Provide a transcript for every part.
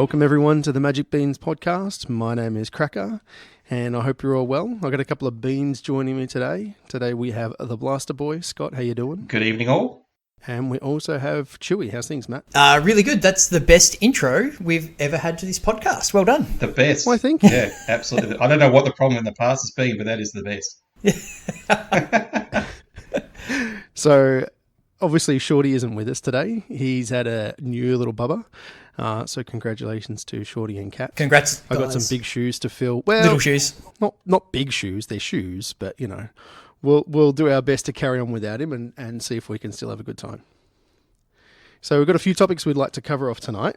Welcome everyone to the Magic Beans podcast. My name is Cracker and I hope you're all well. I've got a couple of beans joining me today. Today we have the Blaster Boy. Scott, how you doing? Good evening all. And we also have Chewy. How's things, Matt? Really good. That's the best intro we've ever had to this podcast. Well done. The best. Well, I think. Yeah, absolutely. I don't know what the problem in the past has been, but that is the best. So, obviously, Shorty isn't with us today. He's had a new little bubba. So congratulations to Shorty and Kat. Congrats, I got guys. some big shoes to fill. Well, little shoes. Not big shoes. They're shoes, but you know, we'll do our best to carry on without him and see if we can still have a good time. So we've got a few topics we'd like to cover off tonight.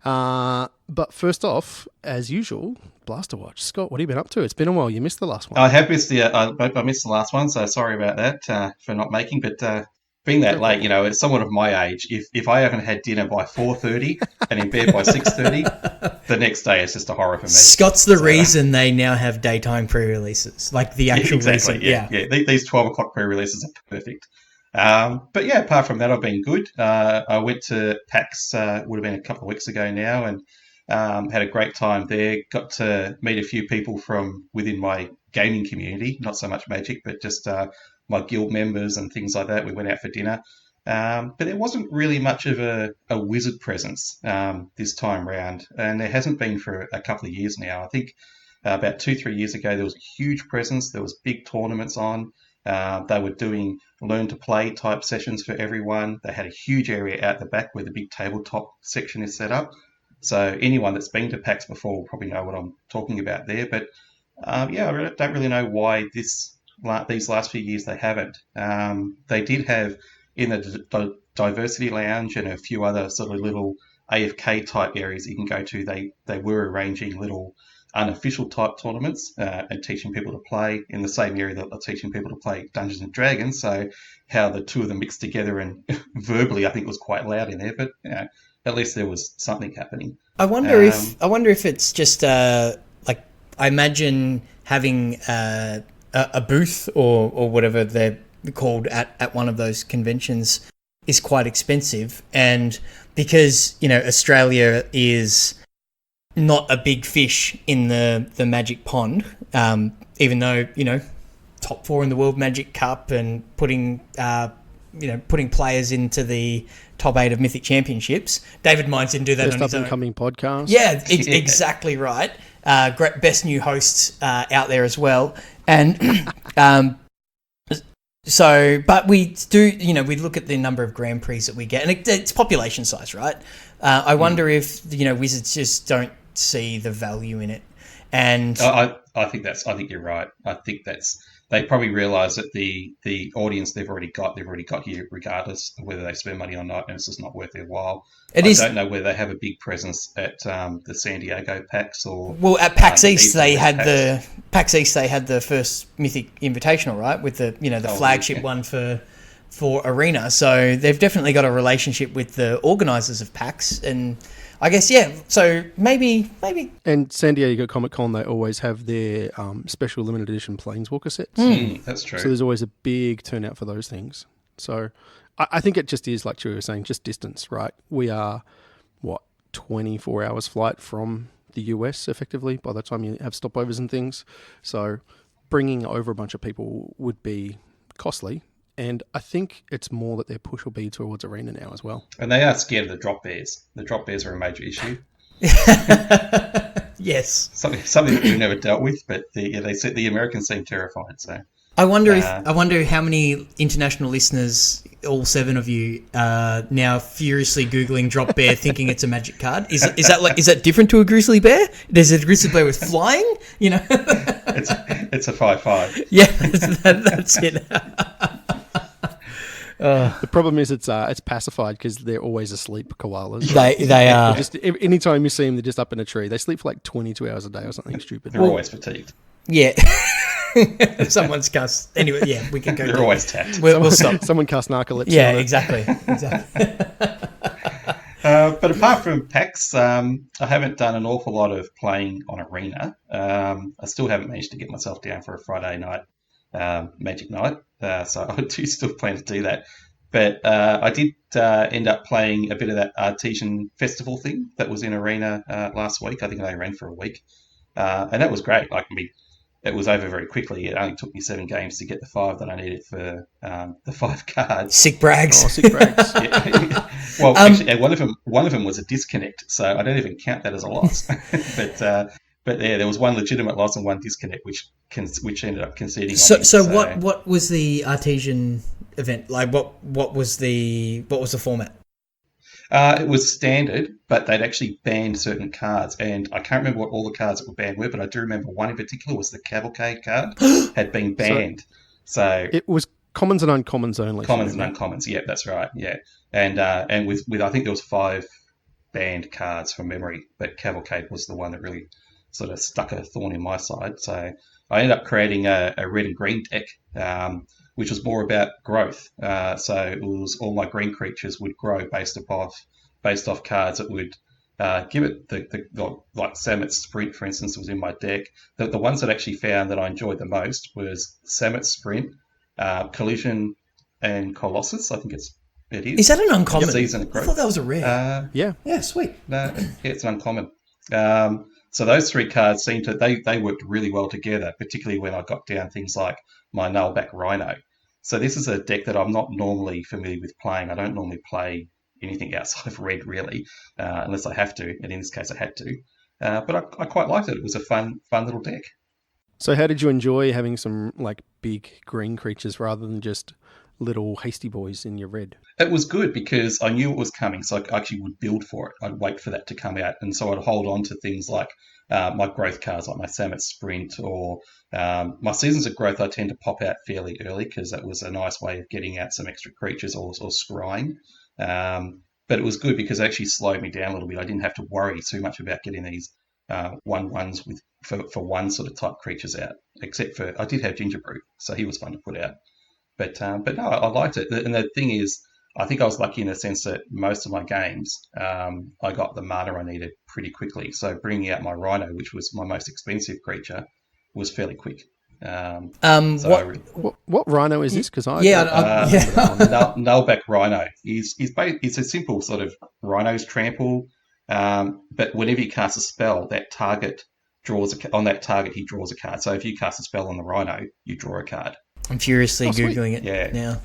But first off, as usual, Blaster Watch. Scott, what have you been up to? It's been a while. You missed the last one. I have missed I missed the last one, so sorry about that for not making. But being that late, you know, as someone of my age, if I haven't had dinner by 4:30 and in bed by 6:30, the next day is just a horror for me. Scott's the reason they now have daytime pre-releases, like the actual exactly, reason. Yeah. These 12 o'clock pre-releases are perfect. But yeah, apart from that, I've been good. I went to PAX, would have been a couple of weeks ago now, and had a great time there. Got to meet a few people from within my gaming community, not so much Magic, but just my guild members and things like that. We went out for dinner. But there wasn't really much of a wizard presence this time round, and there hasn't been for a couple of years now. I think about 2-3 years ago, there was a huge presence. There was big tournaments on. They were doing learn to play type sessions for everyone. They had a huge area out the back where the big tabletop section is set up. So anyone that's been to PAX before will probably know what I'm talking about there. But I don't really know why these last few years they haven't. They did have in the Diversity Lounge and a few other sort of little AFK type areas you can go to. They were arranging little unofficial type tournaments and teaching people to play in the same area that they're teaching people to play Dungeons and Dragons. So how the two of them mixed together and verbally, I think, was quite loud in there. But you know, at least there was something happening. I wonder if it's just like I imagine having a booth or whatever they're called at one of those conventions is quite expensive, and because Australia is not a big fish in the Magic pond, even though top 4 in the World Magic Cup and putting players into the top 8 of Mythic Championships. David Mines didn't do that on his own. Up-and-coming podcast. Yeah, exactly right. Great, best new hosts out there as well, and but we do, we look at the number of Grand Prix that we get, and it's population size, right? I wonder if Wizards just don't see the value in it, and I think you're right. I think they probably realise that the audience they've already got here, regardless of whether they spend money or not, and it's just not worth their while. I don't know whether they have a big presence at the San Diego PAX or at PAX East they had the first Mythic Invitational, right, with the flagship one for Arena. So they've definitely got a relationship with the organisers of PAX, and I guess, yeah, so maybe. And San Diego Comic-Con, they always have their special limited edition Planeswalker sets. That's true. So there's always a big turnout for those things. So I think it just is, like you were saying, just distance, right? We are, 24 hours flight from the US, effectively, by the time you have stopovers and things. So bringing over a bunch of people would be costly. And I think it's more that their push will be towards Arena now as well. And they are scared of the drop bears. The drop bears are a major issue. Yes. Something that we've never dealt with, but the Americans seem terrified. So I wonder how many international listeners, all 7 of you, are now furiously Googling drop bear, thinking it's a Magic card. Is that different to a grizzly bear? Is it a grizzly bear with flying? It's a 5/5. Yeah, that's it. The problem is it's pacified because they're always asleep, koalas. They are. Just anytime you see them, they're just up in a tree. They sleep for like 22 hours a day or something stupid. They're always fatigued. Yeah. Someone's cussed. Anyway, yeah, we can go. They're always tapped. We'll stop. Someone cussed narcolepsy. Yeah, exactly. But apart from PAX, I haven't done an awful lot of playing on Arena. I still haven't managed to get myself down for a Friday night Magic night. So I do still plan to do that. But I did end up playing a bit of that Artesian Festival thing that was in Arena last week. I think they ran for a week. And that was great. Like, I mean, it was over very quickly. It only took me 7 games to get the 5 that I needed for the 5 cards. Sick brags. Oh, sick brags. Yeah. Well, actually, one of them was a disconnect, so I don't even count that as a loss. but yeah, there was one legitimate loss and one disconnect, which ended up conceding. So what was the Artesian event like? What was the format? It was standard, but they'd actually banned certain cards, and I can't remember what all the cards that were banned were, but I do remember one in particular was the Cavalcade card had been banned. So it was commons and uncommons only. Commons and uncommons, yeah, that's right, yeah. And with I think there was 5 banned cards from memory, but Cavalcade was the one that really sort of stuck a thorn in my side. So I ended up creating a red and green deck, which was more about growth. So it was all my green creatures would grow based off cards that would give it the like Samet's Sprint, for instance, was in my deck. The ones that I actually found that I enjoyed the most was Samet's Sprint, Collision, and Colossus. I think it is. Is that an uncommon? Season of growth. I thought that was a rare. Yeah, sweet. No, it's an uncommon. So those 3 cards seemed to they worked really well together, particularly when I got down things like my Nullback Rhino. So this is a deck that I'm not normally familiar with playing. I don't normally play anything outside of red, really, unless I have to. And in this case, I had to. But I quite liked it. It was a fun little deck. So how did you enjoy having some like big green creatures rather than just little hasty boys in your red? It was good because I knew it was coming, so I actually would build for it. I'd wait for that to come out, and so I'd hold on to things like my growth cards, like my Samet Sprint, or my Seasons of Growth. I tend to pop out fairly early because that was a nice way of getting out some extra creatures or scrying. But it was good because it actually slowed me down a little bit. I didn't have to worry too much about getting these 1/1s for one sort of type creatures out, except for I did have Gingerbrew, so he was fun to put out. But no, I liked it. And the thing is, I think I was lucky in the sense that most of my games, I got the mana I needed pretty quickly. So bringing out my Rhino, which was my most expensive creature, was fairly quick. What Rhino is this? Because Nullback Rhino. It's a simple sort of Rhino's trample, but whenever you cast a spell, that target on that target he draws a card. So if you cast a spell on the Rhino, you draw a card. I'm furiously Googling it now.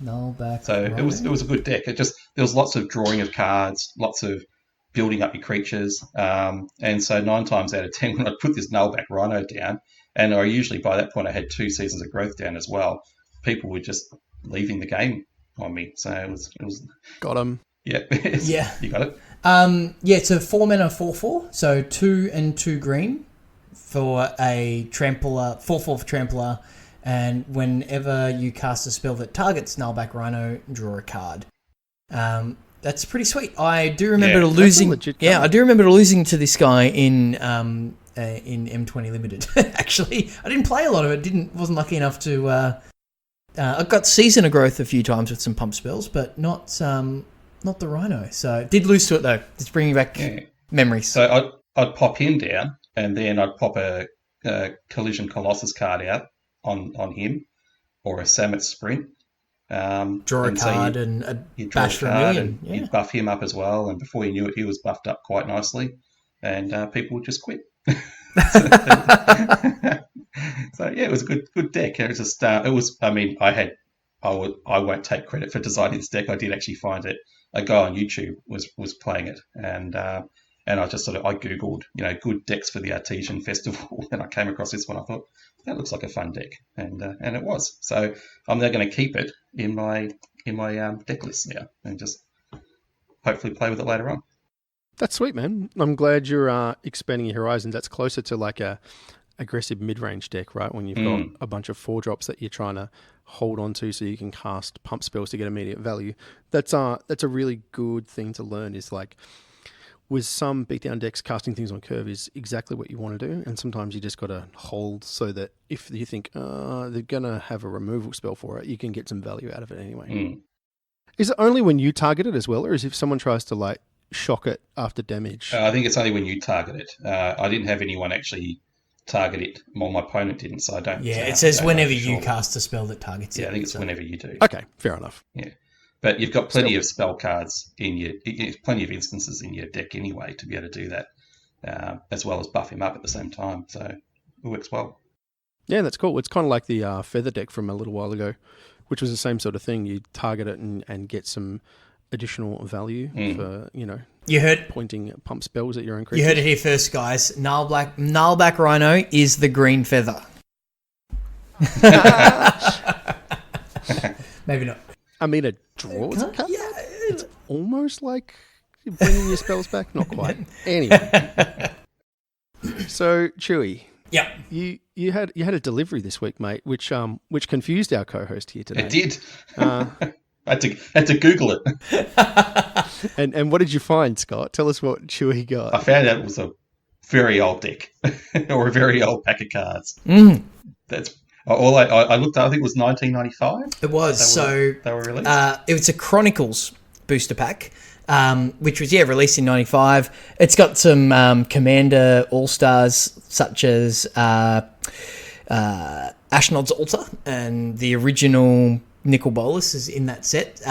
Nullback. So Rhino. It was a good deck. There was lots of drawing of cards, lots of building up your creatures, and so 9 times out of 10 when I put this Nullback Rhino down, and I usually by that point I had 2 Seasons of Growth down as well, people were just leaving the game on me. So it was got him. Yeah, yeah, you got it. It's a 4 mana 4/4, so 2 and 2 green for a trampler, 4/4 for trampler, and whenever you cast a spell that targets Nullback Rhino, draw a card. That's pretty sweet. I do remember losing. Yeah, I do remember losing to this guy in M20 Limited. Actually, I didn't play a lot of it. Wasn't lucky enough to. I got Season of Growth a few times with some pump spells, but not the Rhino. So did lose to it though. It's bringing back memories. So I'd pop him down, and then I'd pop a Collision Colossus card out on him, or a Samet Sprint. Draw a card and bash for a million. You'd buff him up as well, and before you knew it, he was buffed up quite nicely, and people would just quit. So yeah, it was a good deck. It was just I mean, I won't take credit for designing this deck. I did actually find it. A guy on YouTube was playing it, and I just I googled good decks for the Artesian Festival, and I came across this one. I thought that looks like a fun deck, and it was. So I'm now going to keep it in my deck list now, and just hopefully play with it later on. That's sweet, man. I'm glad you're expanding your horizons. That's closer to like a aggressive mid-range deck, right? When you've got a bunch of 4-drops that you're trying to hold on to so you can cast pump spells to get immediate value. That's a really good thing to learn, is like with some beatdown decks, casting things on curve is exactly what you want to do, and sometimes you just got to hold so that if you think they're going to have a removal spell for it, you can get some value out of it anyway. Is it only when you target it as well, or is if someone tries to like shock it after damage? I think it's only when you target it. I didn't have anyone actually target it. Well, my opponent didn't, so I don't. Yeah, it says don't know whenever for you sure. cast a spell that targets it. Yeah, I think it's whenever you do. Okay, fair enough. Yeah, but you've got plenty of spell cards in your, plenty of instances in your deck anyway to be able to do that, as well as buff him up at the same time. So it works well. Yeah, that's cool. It's kind of like the feather deck from a little while ago, which was the same sort of thing. You target it and get some additional value for, You heard pointing pump spells at your own creatures. You heard it here first, guys. Gnarlback Rhino is the green feather. Maybe not. I mean, it draws a card. Yeah. It's almost like you're bringing your spells back. Not quite. Anyway. So, Chewy. Yeah. You had a delivery this week, mate, which confused our co-host here today. It did. I had to Google it. And what did you find, Scott? Tell us what Chewy got. I found out it was a very old deck or a very old pack of cards. That's all I looked at. I think it was 1995. It was. They were released. It was a Chronicles booster pack, which was released in '95. It's got some Commander All Stars such as Ashnod's Altar, and the original Nicol Bolas is in that set.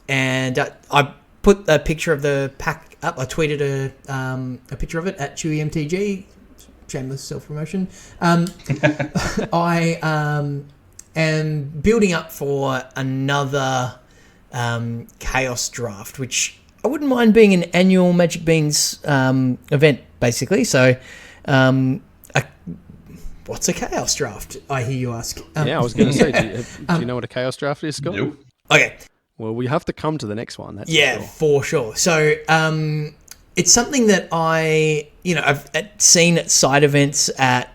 And I put a picture of the pack up. I tweeted a picture of it at ChewyMTG. Shameless self-promotion. I am building up for another Chaos Draft, which I wouldn't mind being an annual Magic Beans event, basically. So, what's a Chaos Draft? I hear you ask. I was going to say, do you know what a Chaos Draft is, Scott? Nope. Okay. Well, we have to come to the next one. That's for sure. So, it's something that I've seen at side events at,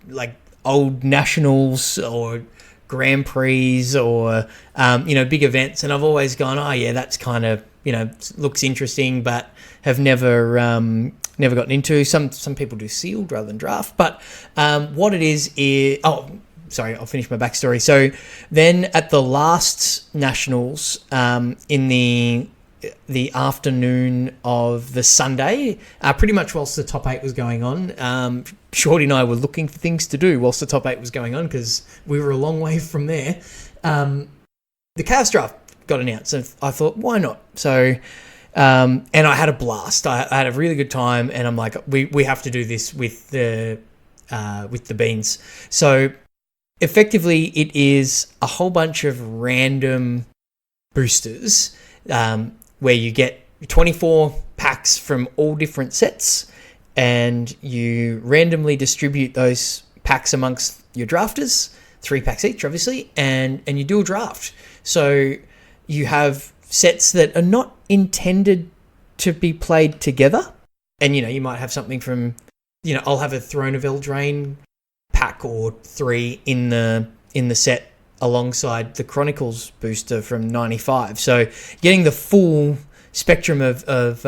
like old nationals or Grand Prix or, big events. And I've always gone, oh yeah, that's kind of, looks interesting, but have never gotten into. Some people do sealed rather than draft. But what it is, sorry, I'll finish my backstory. So then at the last nationals, in the afternoon of the Sunday, pretty much whilst the top 8 was going on, Shorty and I were looking for things to do whilst the top 8 was going on because we were a long way from there. The Chaos Draft got announced, and I thought, why not? So, and I had a blast. I had a really good time, and I'm like, we have to do this with the beans. So, effectively, it is a whole bunch of random boosters where you get 24 packs from all different sets, and you randomly distribute those packs amongst your drafters, 3 packs each, obviously, and you do a draft. So you have sets that are not intended to be played together, and you might have something from, I'll have a Throne of Eldraine pack or 3 in the set alongside the Chronicles booster from '95. So getting the full spectrum of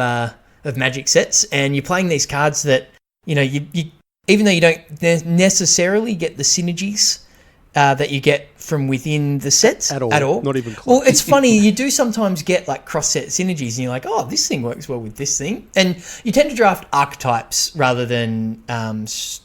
Magic sets, and you're playing these cards that you even though you don't necessarily get the synergies that you get from within the sets at all. Not even close. Well, it's funny, you do sometimes get like cross-set synergies, and you're like, oh, this thing works well with this thing. And you tend to draft archetypes rather than synergies,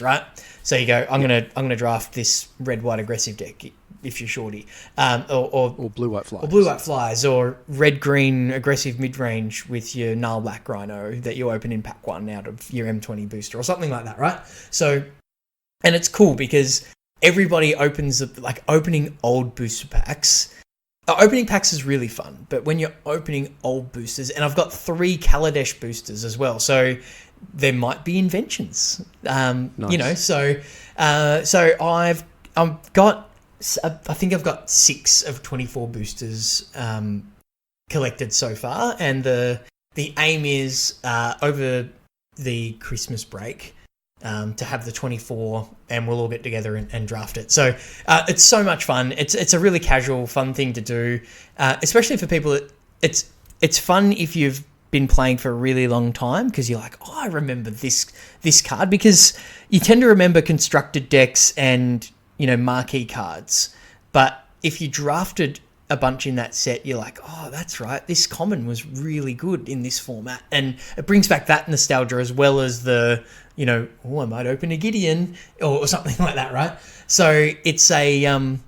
right? So you go, I'm gonna draft this red-white aggressive deck if you're Shorty, or blue-white flies, or blue-white flies, or red-green aggressive mid-range with your Gnarlback Rhino that you open in pack 1 out of your M20 booster or something like that, right? So, and it's cool because everybody opens opening old booster packs. Opening packs is really fun, but when you're opening old boosters, and I've got 3 Kaladesh boosters as well, so there might be inventions, Nice. So I've got, I think I've got 6 of 24 boosters collected so far, and the aim is over the Christmas break to have the 24, and we'll all get together and draft it. So it's so much fun. It's a really casual, fun thing to do, especially for people that it's fun if you've been playing for a really long time, because you're like, oh, I remember this card, because you tend to remember constructed decks and marquee cards. But if you drafted a bunch in that set, you're like, oh, that's right, this common was really good in this format. And it brings back that nostalgia as well as the, I might open a Gideon or something like that, right? So it's a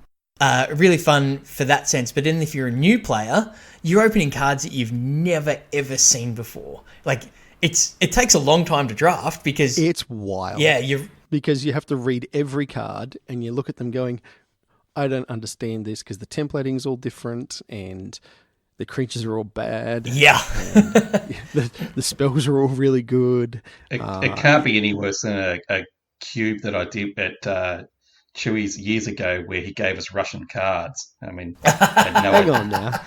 really fun for that sense. But then if you're a new player, you're opening cards that you've never, ever seen before. Like, it takes a long time to draft because... It's wild. Yeah, because you have to read every card and you look at them going... I don't understand this because the templating is all different and the creatures are all bad. Yeah. the spells are all really good. It can't be any worse than a cube that I did at Chewy's years ago where he gave us Russian cards. I mean, I had no Hang idea. on now.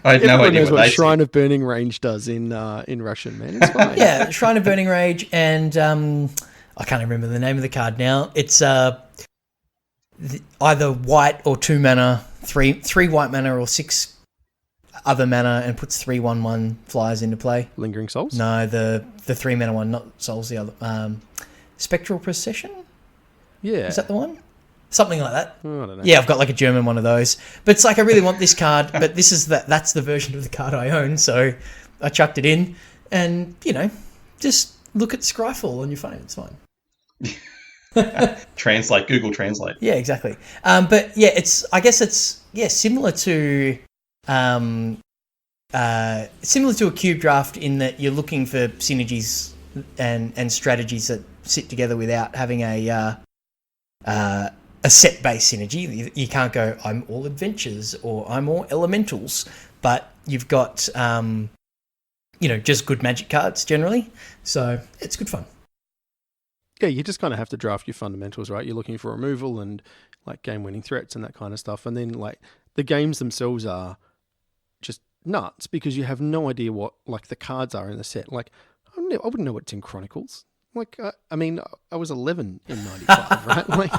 I had no Everyone idea knows what they Shrine said. of Burning Range does in Russian, man. It's fine. Yeah, Shrine of Burning Rage and I can't remember the name of the card now. It's either white or 2 mana, three white mana or 6 other mana, and puts 3/1/1 flyers into play. Lingering Souls? No, the 3 mana one, not Souls. The other, Spectral Procession. Yeah. Is that the one? Something like that. Oh, I don't know. Yeah, I've got like a German one of those. But it's like I really want this card, but that's the version of the card I own, so I chucked it in, and just look at Scryfall on your phone. It's fine. Translate, Google Translate. Yeah, exactly. But yeah, I guess it's similar to a cube draft in that you're looking for synergies and strategies that sit together without having a set-based synergy. You can't go, I'm all adventures or I'm all elementals, but you've got just good magic cards generally. So it's good fun. Yeah, you just kind of have to draft your fundamentals, right? You're looking for removal and like game-winning threats and that kind of stuff. And then like the games themselves are just nuts because you have no idea what like the cards are in the set. Like I wouldn't know what's in Chronicles. Like I mean, I was 11 in '95, right? Like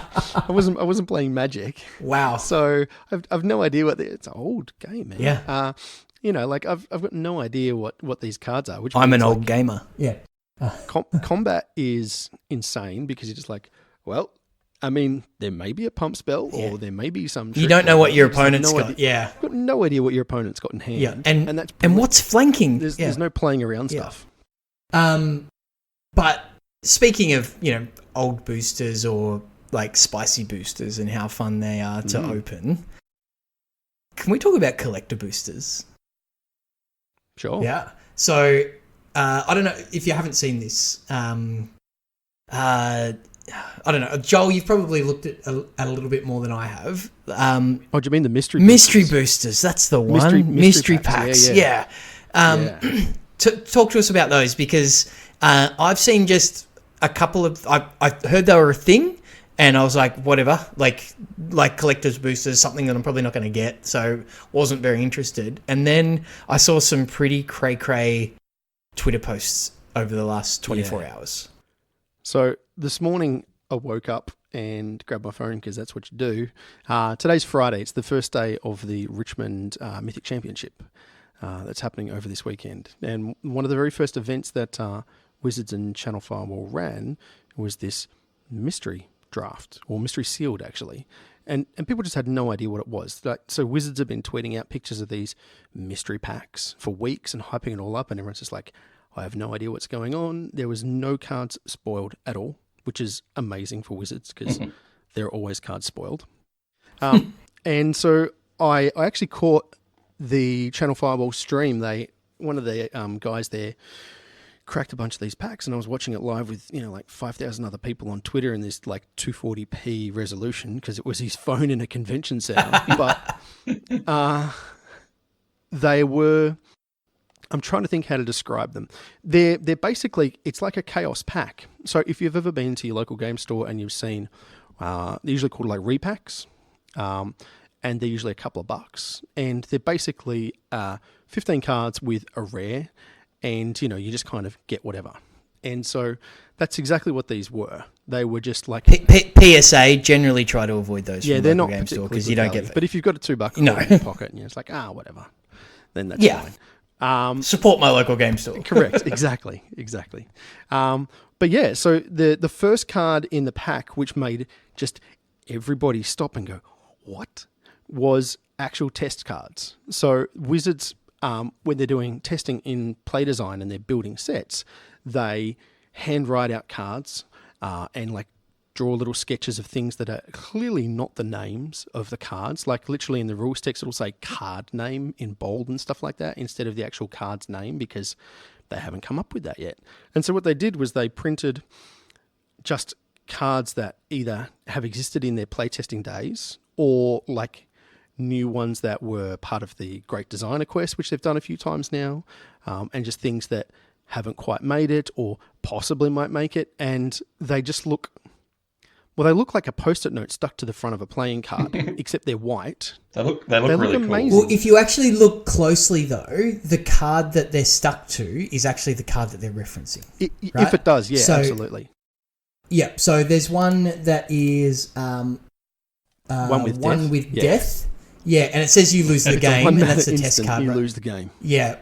I wasn't playing Magic. Wow. So I've no idea it's an old game, man. Yeah. Like I've got no idea what these cards are. Which I'm an means, old like, gamer. Yeah. Combat is insane because you're just like, well, I mean, there may be a pump spell or there may be some. You don't know what your opponent's got. Idea. Yeah, I've got no idea what your opponent's got in hand. Yeah, and what's flanking? There's no playing around stuff. But speaking of old boosters or like spicy boosters and how fun they are to open, can we talk about collector boosters? Sure. Yeah. So. I don't know if you haven't seen this. I don't know. Joel, you've probably looked at a little bit more than I have. Do you mean the mystery boosters? That's the one. Mystery packs. Yeah. Talk to us about those because I've seen just a couple of... I heard they were a thing and I was like, whatever. Like collector's boosters, something that I'm probably not going to get. So wasn't very interested. And then I saw some pretty cray-cray Twitter posts over the last 24 hours. So this morning I woke up and grabbed my phone because that's what you do. Today's Friday. It's the first day of the Richmond Mythic Championship that's happening over this weekend. And one of the very first events that Wizards and Channel Firewall ran was this mystery draft, or mystery sealed actually. And people just had no idea what it was. So Wizards have been tweeting out pictures of these mystery packs for weeks and hyping it all up, and everyone's just like, I have no idea what's going on. There was no cards spoiled at all, which is amazing for Wizards because there are always cards spoiled. And so I actually caught the Channel Fireball stream. One of the guys there cracked a bunch of these packs, and I was watching it live with like 5,000 other people on Twitter in this like 240p resolution because it was his phone in a convention center. But they were, I'm trying to think how to describe them. They're basically, it's like a chaos pack. So if you've ever been to your local game store and you've seen, they're usually called like repacks, and they're usually a couple of bucks, and they're basically 15 cards with a rare. And, you just kind of get whatever. And so that's exactly what these were. They were just like... PSA, generally try to avoid those yeah, from they're local not game store because you don't get... But if you've got a $2 in your pocket and you're just like, whatever, then that's fine. Support my local game store. Correct, exactly. But yeah, so the first card in the pack, which made just everybody stop and go, what? Was actual test cards. So Wizards, when they're doing testing in play design and they're building sets, they hand write out cards and like draw little sketches of things that are clearly not the names of the cards. Like literally in the rules text, it'll say card name in bold and stuff like that instead of the actual card's name, because they haven't come up with that yet. And so what they did was they printed just cards that either have existed in their playtesting days or like new ones that were part of the Great Designer Quest, which they've done a few times now, and just things that haven't quite made it or possibly might make it. And they just look... Well, they look like a Post-it note stuck to the front of a playing card, except they're white. They look really amazing. cool. Well, if you actually look closely, though, the card that they're stuck to is actually the card that they're referencing. If it does, yeah, absolutely. Yeah, so there's one that is one with death. Yeah, and it says you lose the game, and that's the test card. You lose the game. Yeah,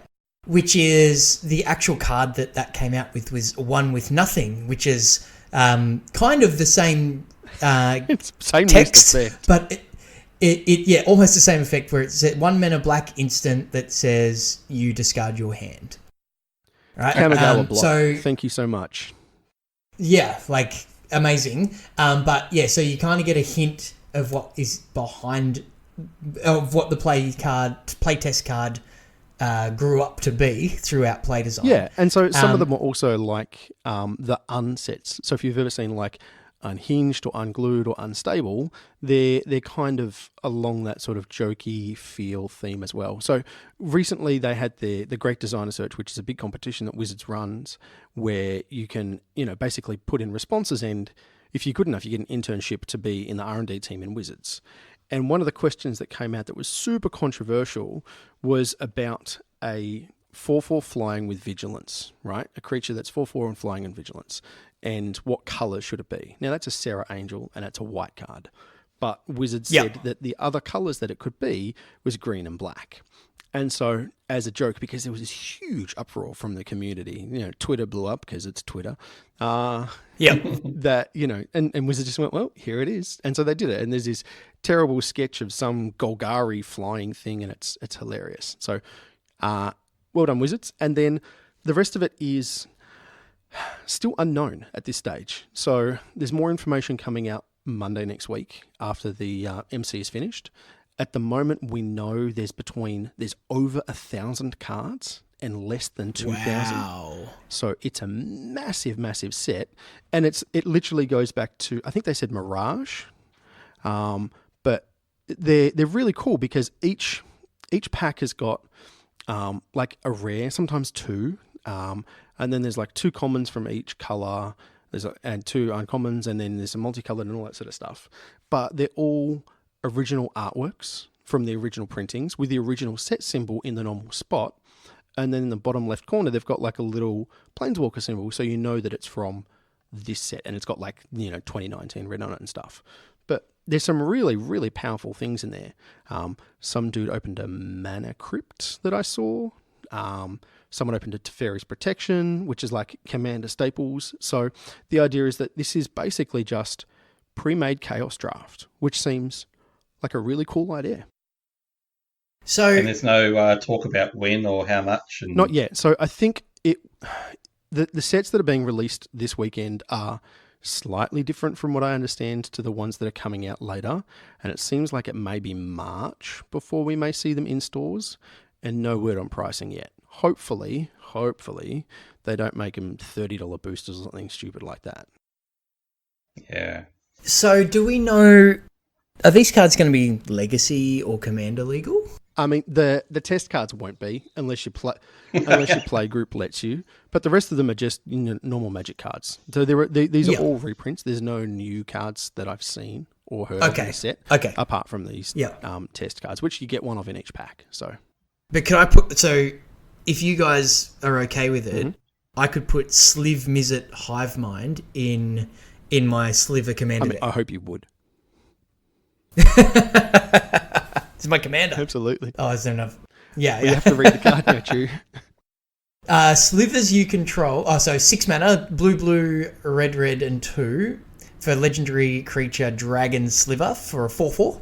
which is the actual card that came out with was one with nothing, which is... kind of the same it's same text, effect. but it almost the same effect where it's 1 mana black instant that says you discard your hand. Right? Kamigawa block. So thank you so much. Yeah, like amazing. But yeah, so you kind of get a hint of what is behind of what the playtest card grew up to be throughout play design. Yeah, and so some of them are also like the unsets. So if you've ever seen like Unhinged or Unglued or Unstable, they're kind of along that sort of jokey feel theme as well. So recently they had the Great Designer Search, which is a big competition that Wizards runs, where you can, basically put in responses, and if you're good enough, you get an internship to be in the R&D team in Wizards. And one of the questions that came out that was super controversial was about a 4/4 flying with vigilance, right? A creature that's 4/4 and flying and vigilance. And what colour should it be? Now, that's a Serra Angel, and it's a white card. But Wizards said that the other colours that it could be was green and black. And so, as a joke, because there was this huge uproar from the community, Twitter blew up because it's Twitter. That, and Wizards just went, well, here it is. And so they did it. And there's this terrible sketch of some Golgari flying thing, and it's hilarious. So, well done, Wizards. And then the rest of it is still unknown at this stage. So there's more information coming out Monday next week after the MC is finished. At the moment, we know there's over 1,000 cards and less than 2,000. Wow. So it's a massive, massive set. And it literally goes back to, I think they said Mirage. But they're really cool because each pack has got like a rare, sometimes two. And then there's like 2 commons from each colour. And 2 uncommons, and then there's some multicolored and all that sort of stuff. But they're all original artworks from the original printings with the original set symbol in the normal spot. And then in the bottom left corner, they've got like a little Planeswalker symbol, so you know that it's from this set, and it's got like 2019 written on it and stuff. But there's some really, really powerful things in there. Some dude opened a Mana Crypt that I saw. Someone opened a Teferi's Protection, which is like Commander staples. So the idea is that this is basically just pre-made Chaos Draft, which seems like a really cool idea. So, and there's no talk about when or how much? And... Not yet. So I think the sets that are being released this weekend are slightly different from what I understand to the ones that are coming out later. And it seems like it may be March before we may see them in stores, and no word on pricing yet. Hopefully, they don't make them $30 boosters or something stupid like that. Yeah. So do we know, are these cards going to be Legacy or Commander legal? I mean, the test cards won't be unless your play group lets you. But the rest of them are just normal Magic cards. So these are all reprints. There's no new cards that I've seen or heard of in the set. Okay. Apart from these test cards, which you get one of in each pack. So. But can I if you guys are okay with it, I could put Sliv Mizzet Hivemind in my Sliver Commander deck. I hope you would. It's my commander. Absolutely. Oh, is there enough? Yeah. You have to read the card, don't you? Slivers you control. Oh, so 6 mana, blue, red, and 2 for legendary creature Dragon Sliver for a 4/4.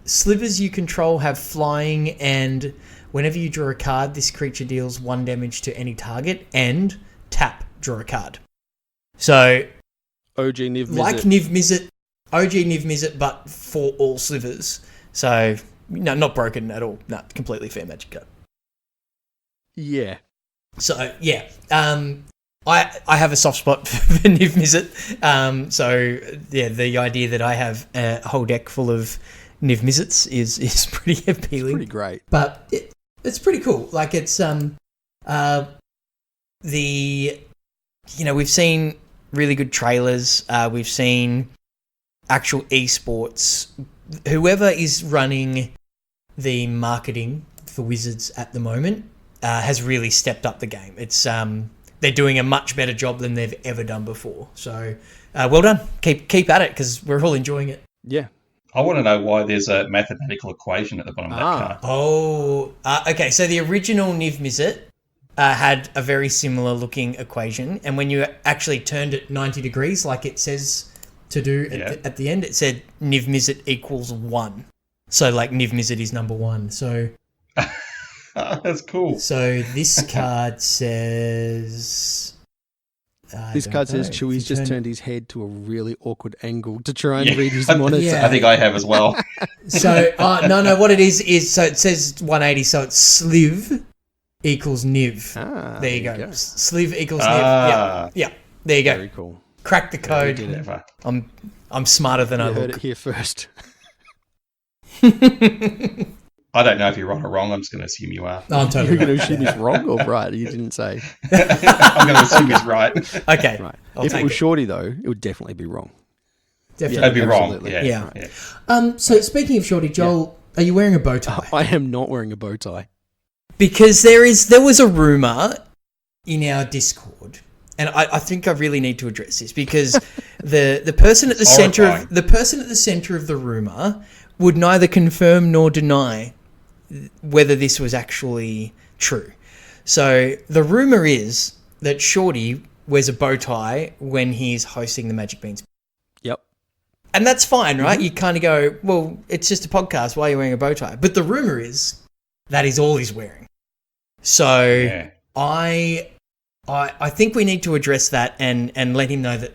slivers you control have flying, and whenever you draw a card, this creature deals 1 damage to any target, and tap, draw a card. So, OG Niv Mizzet. like Niv Mizzet, OG Niv Mizzet, but for all slivers. So, no, not broken at all. No, completely fair Magic card. Yeah. So, yeah. I have a soft spot for Niv Mizzet. So, yeah, the idea that I have a whole deck full of Niv Mizzets is pretty appealing. Pretty great. But it's pretty cool. Like, it's we've seen really good trailers. We've seen actual esports. Whoever is running the marketing for Wizards at the moment has really stepped up the game. It's they're doing a much better job than they've ever done before. So well done. Keep at it, because we're all enjoying it. Yeah. I want to know why there's a mathematical equation at the bottom of that card. Oh, okay. So the original Niv Mizzet had a very similar looking equation, and when you actually turned it 90 degrees, like it says to do at the end, it said Niv Mizzet equals 1. So like Niv Mizzet is number 1. So that's cool. So this card says. This card says Chewie's just turned his head to a really awkward angle to try and read his monitor. Yeah. I think I have as well. So, no, what it is so it says 180, so it's Sliv equals Niv. There you go. Sliv equals Niv. Yeah, there you go. Very cool. Crack the code. Never. I'm smarter than I You heard look. it here first. I don't know if you're right or wrong. I'm just going to assume you are. No, I'm totally You're going to right. assume he's wrong or right? You didn't say. I'm going to assume he's right. Okay. Right. I'll If it take was it. Shorty, though, it would definitely be wrong. Definitely. That'd be wrong. absolutely. Yeah. So speaking of Shorty, Joel, are you wearing a bow tie? I am not wearing a bow tie. Because there was a rumor in our Discord, and I think I really need to address this, because the person at the center of the rumor would neither confirm nor deny whether this was actually true. So the rumor is that Shorty wears a bow tie when he's hosting the Magic Beans. Yep. And that's fine, right? You kind of go, well, it's just a podcast. Why are you wearing a bow tie? But the rumor is that is all he's wearing. So Yeah. I think we need to address that and let him know that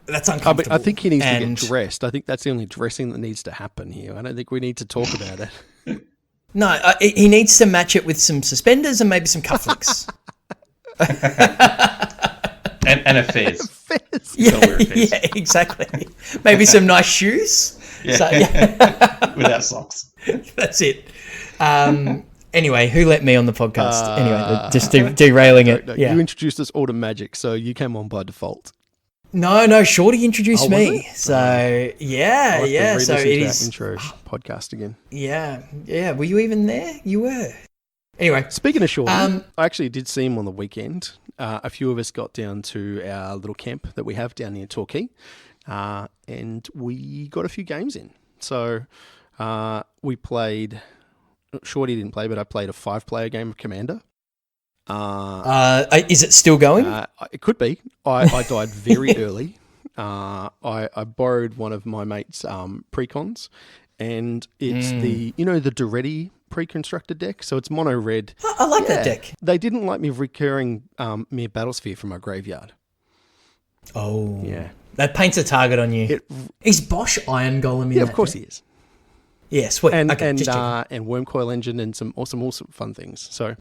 that's uncomfortable. I think he needs to get dressed. I think that's the only dressing that needs to happen here. I don't think we need to talk about it. No, he needs to match it with some suspenders and maybe some cufflinks. And a fez. Yeah, exactly. Maybe some nice shoes. Yeah. So, yeah. Without socks. That's it. Anyway, who let me on the podcast? Anyway, just derailing it. No, Yeah. You introduced us all to Magic, so you came on by default. No, Shorty introduced Oh, was me. it? So yeah, I'll have to yeah. So re-listen it to is. that intro podcast again. Yeah. Were you even there? You were. Anyway, Speaking of Shorty, I actually did see him on the weekend. A few of us got down to our little camp that we have down near Torquay, and we got a few games in. So we played. Shorty didn't play, but I played a 5-player game of Commander. is it still going? It could be. I died very early. I borrowed one of my mate's precons, and it's the Duretti pre-constructed deck. So it's mono red. I like that deck. They didn't like me recurring mere Battlesphere from my graveyard. Oh, Yeah. That paints a target on you. Is Bosch Iron Golem in Yeah, that of course deck? he is. Yeah, sweet. And okay, just checking. and Wormcoil Engine and some awesome fun things. So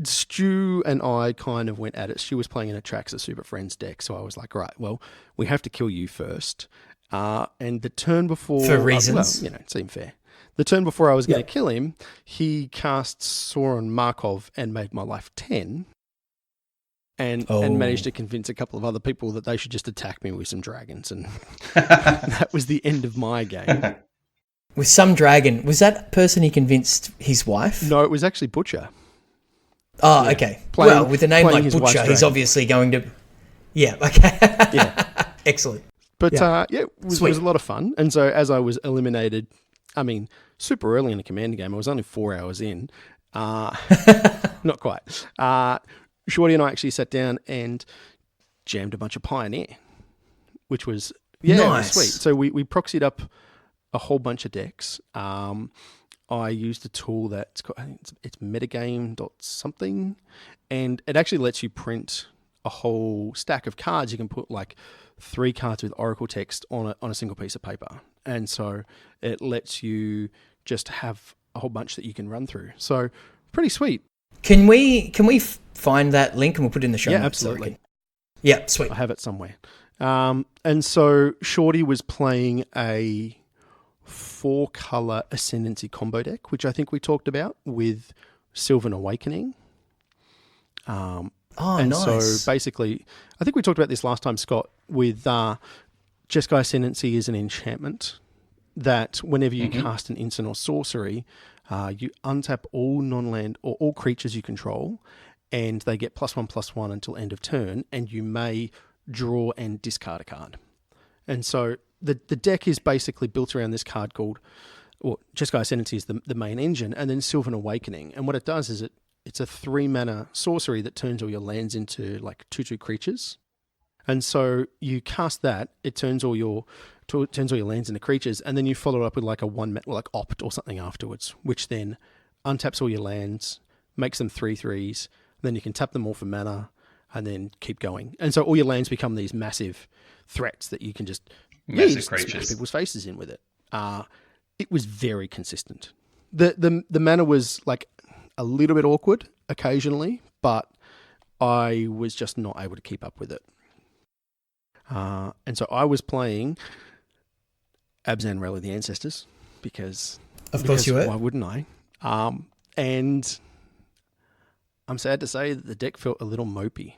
Stu and I kind of went at it. Stu was playing in a Traxa Super Friends deck, so I was like, right, well, we have to kill you first. And the turn before... For reasons. It seemed fair. The turn before I was going to kill him, he cast Sauron Markov and made my life 10 and managed to convince a couple of other people that they should just attack me with some dragons. And that was the end of my game. With some dragon. Was that person he convinced his wife? No, it was actually Butcher. Oh, okay. With a name like Butcher, he's obviously going to... Yeah, okay. Yeah. Excellent. But it was a lot of fun. And so as I was eliminated, super early in the Commander game, I was only 4 hours in. Not quite. Shorty and I actually sat down and jammed a bunch of Pioneer, which was, nice. it was sweet. So we proxied up a whole bunch of decks. I used a tool that's called, I think it's metagame dot something, and it actually lets you print a whole stack of cards. You can put like 3 cards with Oracle text on a single piece of paper, and so it lets you just have a whole bunch that you can run through. So pretty sweet. Can we find that link and we'll put it in the show Yeah, notes? absolutely. Yeah, sweet. I have it somewhere. And so Shorty was playing a 4-color Ascendancy combo deck, which I think we talked about with Sylvan Awakening. Oh, and nice. so basically, I think we talked about this last time, Scott, with Jeskai Ascendancy is an enchantment that whenever you cast an instant or sorcery, you untap all non-land or all creatures you control, and they get +1/+1 until end of turn, and you may draw and discard a card. And so the deck is basically built around this card called, well, Jeskai Ascendancy is the main engine, and then Sylvan Awakening. And what it does is it's a 3-mana sorcery that turns all your lands into like 2/2 creatures. And so you cast that, it turns all your lands into creatures, and then you follow up with like a like opt or something afterwards, which then untaps all your lands, makes them 3/3s, then you can tap them all for mana, and then keep going. And so all your lands become these massive threats that you can just smash people's faces in with it. It was very consistent. The mana was like a little bit awkward occasionally, but I was just not able to keep up with it. And so I was playing Abzan Rally the Ancestors because you were. Why wouldn't I? And I'm sad to say that the deck felt a little mopey.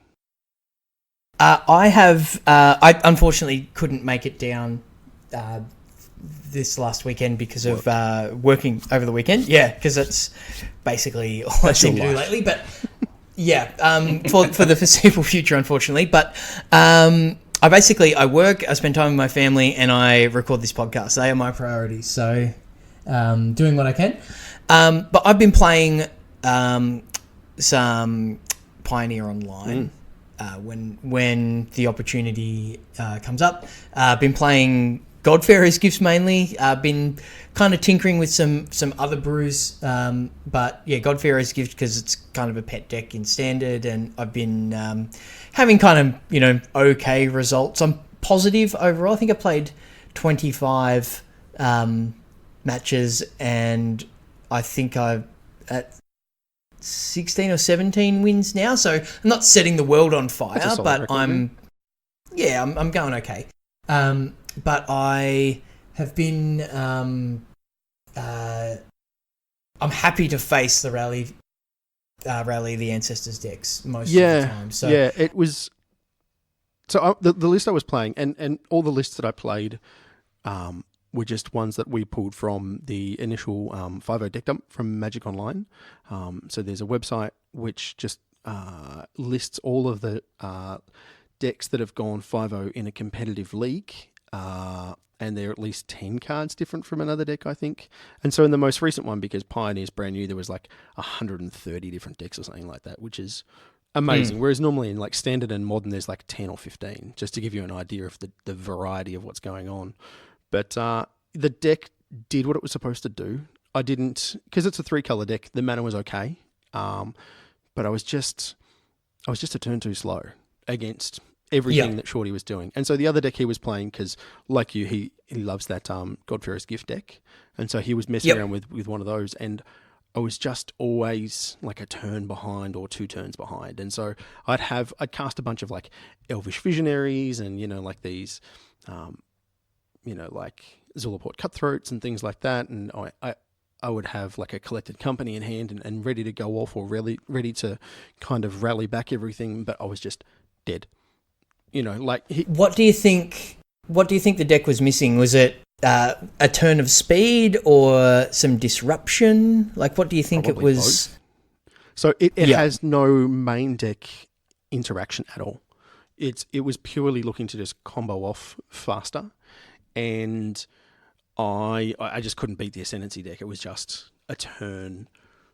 I unfortunately couldn't make it down this last weekend because of working over the weekend. Yeah, because that's basically all I seem to do lately. But yeah, for the foreseeable future, unfortunately. But I work, I spend time with my family, and I record this podcast. They are my priorities. So doing what I can. But I've been playing some Pioneer Online. When the opportunity comes up. Been playing Godfarer's Gifts mainly. Been kind of tinkering with some other brews. But yeah, Godfarer's Gift because it's kind of a pet deck in Standard, and I've been having kind of, okay results. I'm positive overall. I think I played 25 matches, and I think I've at 16 or 17 wins now, so I'm not setting the world on fire, but I'm going okay. But I have been I'm happy to face the Rally the Ancestors decks most of the time. So yeah, it was. So the list I was playing, and all the lists that I played, were just ones that we pulled from the initial 5.0 deck dump from Magic Online. So there's a website which just lists all of the decks that have gone 5.0 in a competitive league, and they're at least 10 cards different from another deck, I think. And so in the most recent one, because Pioneer's brand new, there was like 130 different decks or something like that, which is amazing. Whereas normally in like Standard and Modern, there's like 10 or 15, just to give you an idea of the variety of what's going on. But the deck did what it was supposed to do. I didn't, because it's a 3-color deck, the mana was okay. But I was just a turn too slow against everything that Shorty was doing. And so the other deck he was playing, because like you, he loves that Godfarer's Gift deck. And so he was messing around with one of those. And I was just always like a turn behind or 2 turns behind. And so I'd cast a bunch of like Elvish Visionaries and, like these... like Zulaport Cutthroats and things like that. And I would have like a collected company in hand and ready to go off, or ready to kind of rally back everything, but I was just dead. What do you think the deck was missing? Was it a turn of speed or some disruption? Like, what do you think it was? Both. So it has no main deck interaction at all. It was purely looking to just combo off faster. And I just couldn't beat the Ascendancy deck. It was just a turn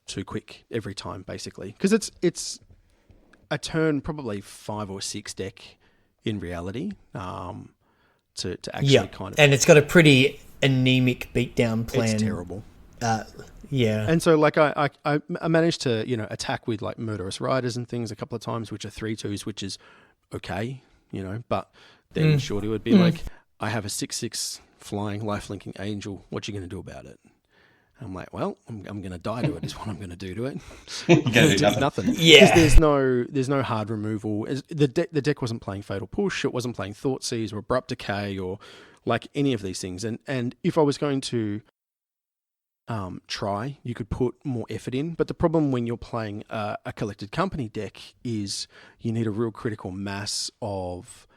too quick every time, basically. Because it's a turn probably 5 or 6 deck in reality, to actually kind of... And it's got a pretty anemic beatdown plan. It's terrible. Yeah. And so, like, I managed to, attack with, like, Murderous Riders and things a couple of times, which are 3/2s, which is okay, but then Shorty would be like, I have a 6/6 flying life-linking angel. What you going to do about it? I'm like, well, I'm going to die to it is what I'm going to do to it. You're going to do nothing. Yeah. There's no hard removal. The deck wasn't playing Fatal Push. It wasn't playing Thoughtseize or Abrupt Decay or, like, any of these things. And if I was going to try, you could put more effort in, but the problem when you're playing a collected company deck is you need a real critical mass of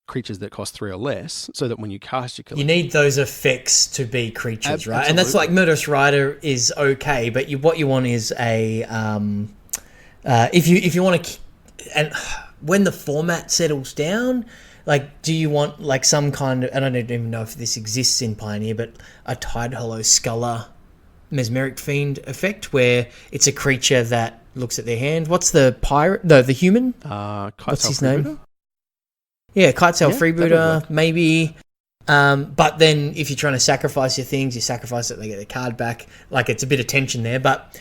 creatures that cost 3 or less, so that when you cast your collected, you need those effects to be creatures, right? Absolutely. And that's like Murderous Rider is okay, but what you want is a if you want to, and when the format settles down, like, do you want, like, some kind of, and I don't even know if this exists in Pioneer, but a Tidehollow Sculler Mesmeric Fiend effect where it's a creature that looks at their hand. What's the pirate? No, the human? What's his name? Yeah, Kitesail Freebooter, maybe. But then if you're trying to sacrifice your things, you sacrifice it, they get their card back. Like, it's a bit of tension there. But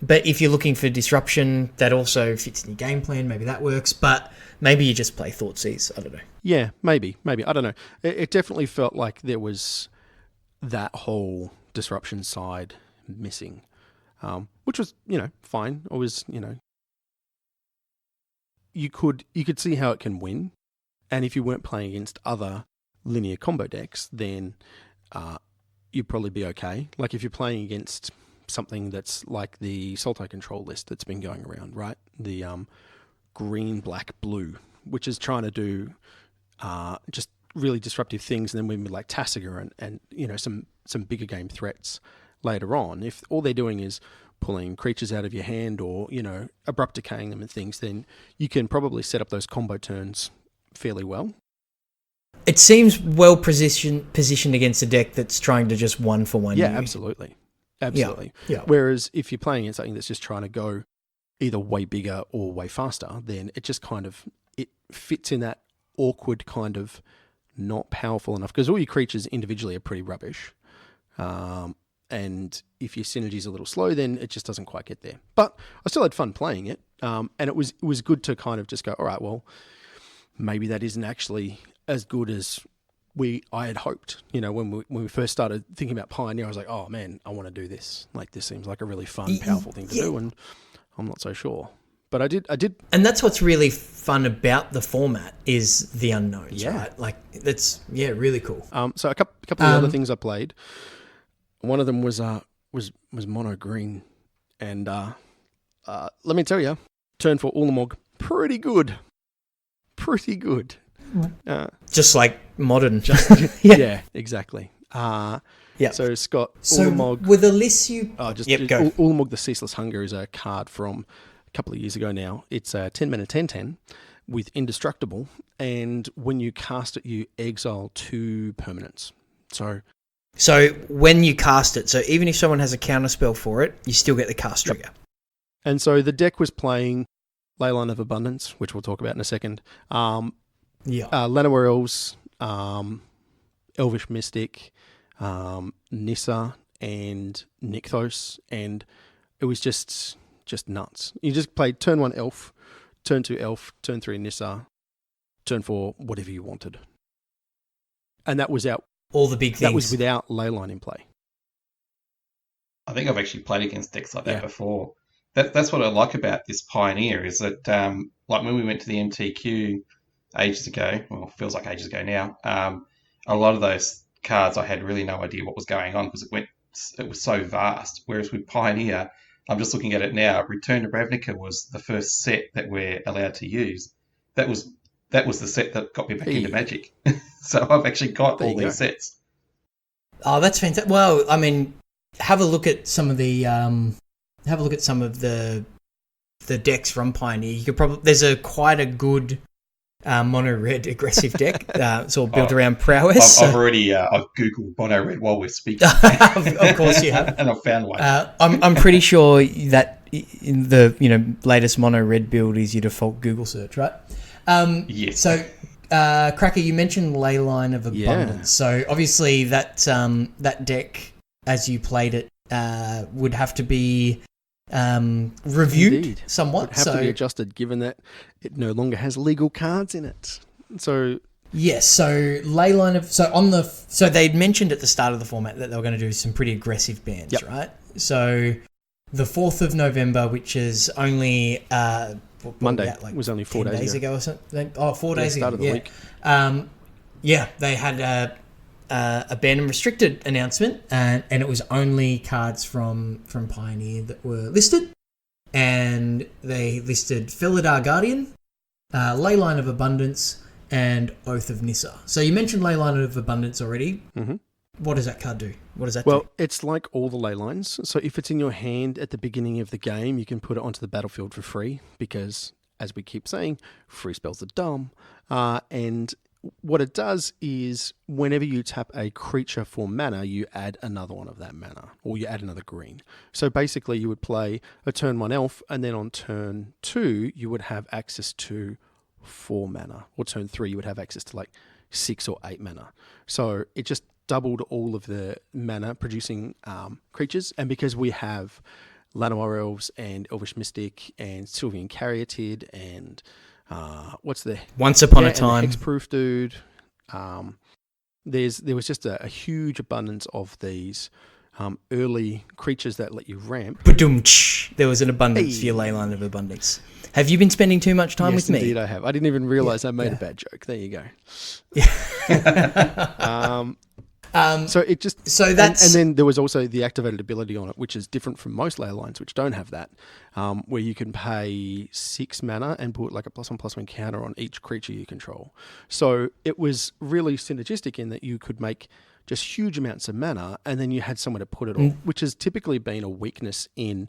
if you're looking for disruption, that also fits in your game plan. Maybe that works. But maybe you just play Thoughtseize. I don't know. Yeah, maybe. I don't know. It definitely felt like there was that whole disruption side missing, which was, fine. It was, you could see how it can win. And if you weren't playing against other linear combo decks, then you'd probably be okay. Like, if you're playing against something that's like the Salto Control list that's been going around, right? The green, black, blue, which is trying to do just really disruptive things, and then we like Tasigur and some bigger game threats later on. If all they're doing is pulling creatures out of your hand or, abrupt decaying them and things, then you can probably set up those combo turns fairly well. It seems well positioned against a deck that's trying to just one for one. Yeah, absolutely. Yeah. Whereas if you're playing against something that's just trying to go either way bigger or way faster, then it just kind of, it fits in that awkward kind of not powerful enough, because all your creatures individually are pretty rubbish. And if your synergy's a little slow, then it just doesn't quite get there. But I still had fun playing it. And it was good to kind of just go, all right, well, maybe that isn't actually as good as I had hoped. When we first started thinking about Pioneer, I was like, oh man, I want to do this. Like, this seems like a really fun, powerful thing to do, and I'm not so sure. But I did. And that's what's really fun about the format is the unknowns, right? Like, that's, really cool. So a couple of other things I played. One of them was mono green, and let me tell you, turn for Ulamog, pretty good. Just like modern. Yeah, exactly. So Scott, so Ulamog. with the list you... Go. Ulamog the Ceaseless Hunger is a card from a couple of years ago now. It's a 10-mana 10/10 with Indestructible, and when you cast it, you exile 2 permanents. So when you cast it, so even if someone has a counterspell for it, you still get the cast trigger. And so the deck was playing Leyline of Abundance, which we'll talk about in a second. Llanowar Elves, Elvish Mystic, Nissa, and Nykthos, and it was just nuts. You just played turn 1 Elf, turn 2 Elf, turn 3 Nissa, turn 4 whatever you wanted. And that was out. All the big things. That was without Leyline in play. I think I've actually played against decks like that before. That's what I like about this Pioneer is that, like when we went to the MTQ ages ago, well, it feels like ages ago now, a lot of those cards I had really no idea what was going on because it was so vast. Whereas with Pioneer, I'm just looking at it now, Return to Ravnica was the first set that we're allowed to use. That was the set that got me back into Magic. So I've actually got all these sets. Oh, that's fantastic. Well, I mean, have a look at some of the decks from Pioneer. You could probably there's quite a good mono red aggressive deck. It's all built around prowess. I've already I've googled mono red while we're speaking. Of course you have, and I've found one. I'm pretty sure that in the latest mono red build is your default Google search, right? Yes. So Cracker, you mentioned Leyline of Abundance. So obviously that deck, as you played it, would have to be reviewed somewhat. Would have to be adjusted, given that it no longer has legal cards in it. So yes, so Leyline of so they'd mentioned at the start of the format that they were going to do some pretty aggressive bans, right? So the 4th of November, which is only Monday, was only 4 days ago or something. Oh, 4 days ago. Start of the week. They had a ban and restricted announcement, and it was only cards from Pioneer that were listed, and they listed Felidar Guardian, Leyline of Abundance, and Oath of Nissa. So you mentioned Leyline of Abundance already. Mm-hmm. What does that card do? What does that do? Well, it's like all the ley lines. So if it's in your hand at the beginning of the game, you can put it onto the battlefield for free because, as we keep saying, free spells are dumb. And what it does is whenever you tap a creature for mana, you add another one of that mana, or you add another green. So basically you would play a turn 1 elf, and then on turn 2, you would have access to 4 mana, or turn 3 you would have access to like 6 or 8 mana. So it just doubled all of the mana producing creatures, and because we have Llanowar Elves and Elvish Mystic and Sylvian Caryatid and what's the Once Upon a Time Hexproof dude, there was just a huge abundance of these early creatures that let you ramp. Badum-tsh. There was an abundance for your Leyline of Abundance. Have you been spending too much time with me? Yes, indeed I have. I didn't even realise I made a bad joke. There you go. So it just and then there was also the activated ability on it, which is different from most ley lines, which don't have that, where you can pay 6 mana and put like a +1/+1 counter on each creature you control. So it was really synergistic in that you could make just huge amounts of mana, and then you had somewhere to put it all, which has typically been a weakness in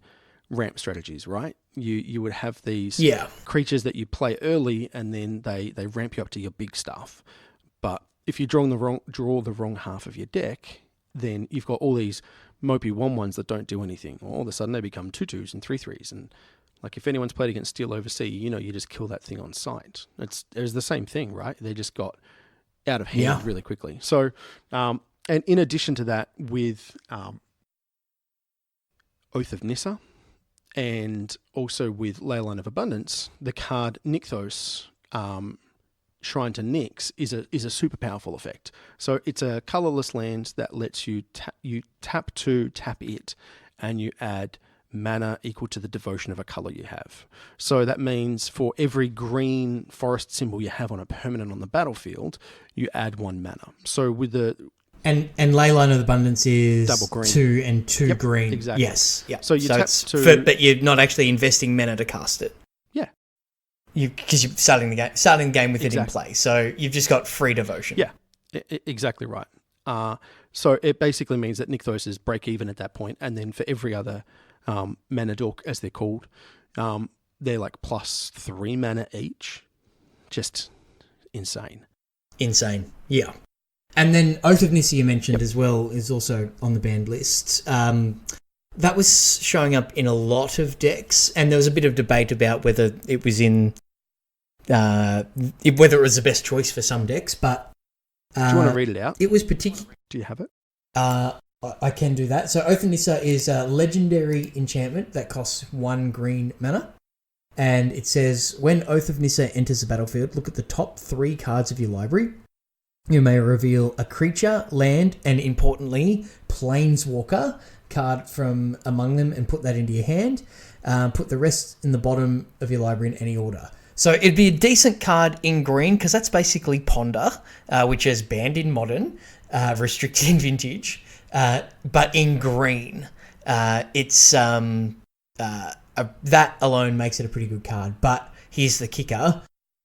ramp strategies, right? You would have these creatures that you play early, and then they ramp you up to your big stuff, but if you draw the wrong half of your deck, then you've got all these mopey 1/1s that don't do anything. All of a sudden they become 2/2s and 3/3s. And like if anyone's played against Steel Oversea, you just kill that thing on sight. It's the same thing, right? They just got out of hand really quickly. So, and in addition to that, with Oath of Nissa and also with Leyline of Abundance, the card Nykthos, Shrine to Nyx is a super powerful effect. So it's a colorless land that lets you tap it, and you add mana equal to the devotion of a color you have. So that means for every green forest symbol you have on a permanent on the battlefield, you add 1 mana. So with the and Leyline of Abundance is double green. 2 and 2 green. Exactly. Yes. Yeah. So you tap to, but you're not actually investing mana to cast it. Because you're starting the game with it in play, so you've just got free devotion. Yeah, exactly right. So it basically means that Nykthos is break even at that point, and then for every other mana dork, as they're called, they're like +3 mana each. Just insane. Yeah. And then Oath of Nissa you mentioned as well is also on the banned list. That was showing up in a lot of decks, and there was a bit of debate about whether it was whether it was the best choice for some decks. But do you want to read it out? It was particular. Do you have it? I can do that. So Oath of Nissa is a legendary enchantment that costs 1 green mana, and it says when Oath of Nissa enters the battlefield, look at the top 3 cards of your library. You may reveal a creature, land, and importantly, Planeswalker card from among them and put that into your hand. Put the rest in the bottom of your library in any order. So it'd be a decent card in green because that's basically Ponder, which is banned in Modern, restricted in Vintage, but in green. It's that alone makes it a pretty good card. But here's the kicker.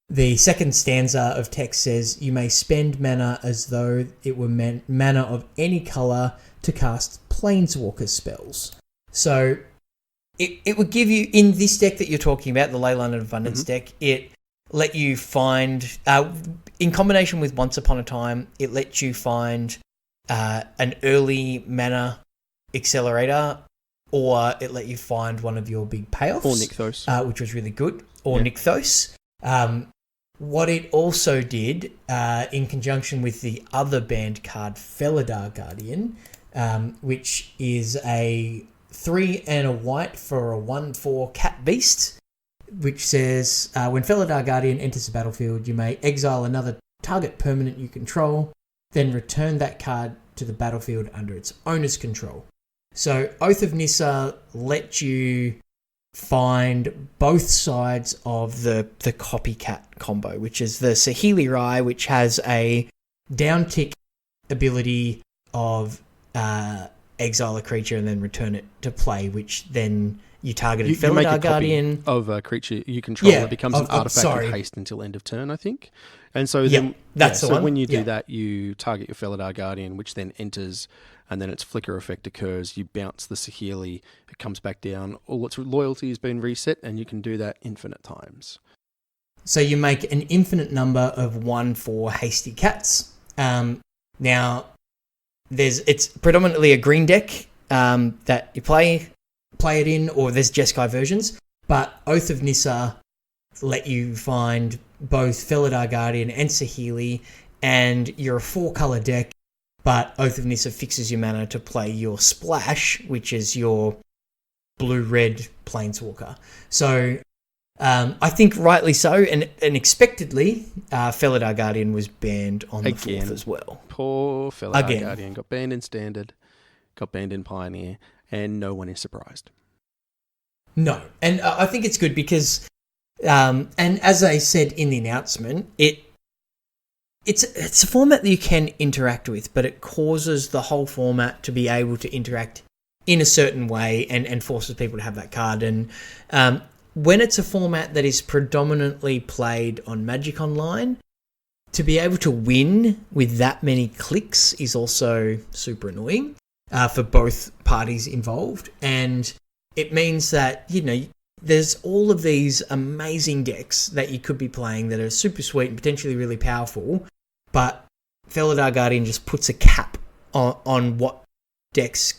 The second stanza of text says, you may spend mana as though it were mana of any colour to cast Planeswalker spells. So it would give you, in this deck that you're talking about, the Leyline of Abundance deck, it let you find, in combination with Once Upon a Time, it lets you find an early mana accelerator, or it let you find one of your big payoffs. Or Nykthos. Which was really good. Or Nykthos. What it also did, in conjunction with the other banned card, Felidar Guardian, which is a 3 and a white for a 1/4 cat beast, which says, when Felidar Guardian enters the battlefield, you may exile another target permanent you control, then return that card to the battlefield under its owner's control. So Oath of Nissa let you find both sides of the copycat combo, which is the Sahili Rai, which has a downtick ability of exile a creature and then return it to play, which then you target a Felidar Guardian of a creature you control. It becomes an artifact of haste until end of turn, I think. And so then, so when you do that, you target your Felidar Guardian, which then enters, and then its flicker effect occurs. You bounce the Sahili, it comes back down. All its loyalty has been reset, and you can do that infinite times. So you make an infinite number of 1/4 hasty cats. Now, it's predominantly a green deck that you play it in, or there's Jeskai versions, but Oath of Nissa let you find both Felidar Guardian and Sahili, and you're a 4-color deck, but Oath of Nissa fixes your mana to play your Splash, which is your blue-red Planeswalker. So I think rightly so, and expectedly, Felidar Guardian was banned on the 4th as well. Poor Felidar Guardian got banned in Standard, got banned in Pioneer, and no one is surprised. No, and I think it's good because, and as I said in the announcement, it's a format that you can interact with, but it causes the whole format to be able to interact in a certain way and forces people to have that card. And when it's a format that is predominantly played on Magic Online, to be able to win with that many clicks is also super annoying for both parties involved. And it means that, there's all of these amazing decks that you could be playing that are super sweet and potentially really powerful, but Felidar Guardian just puts a cap on what decks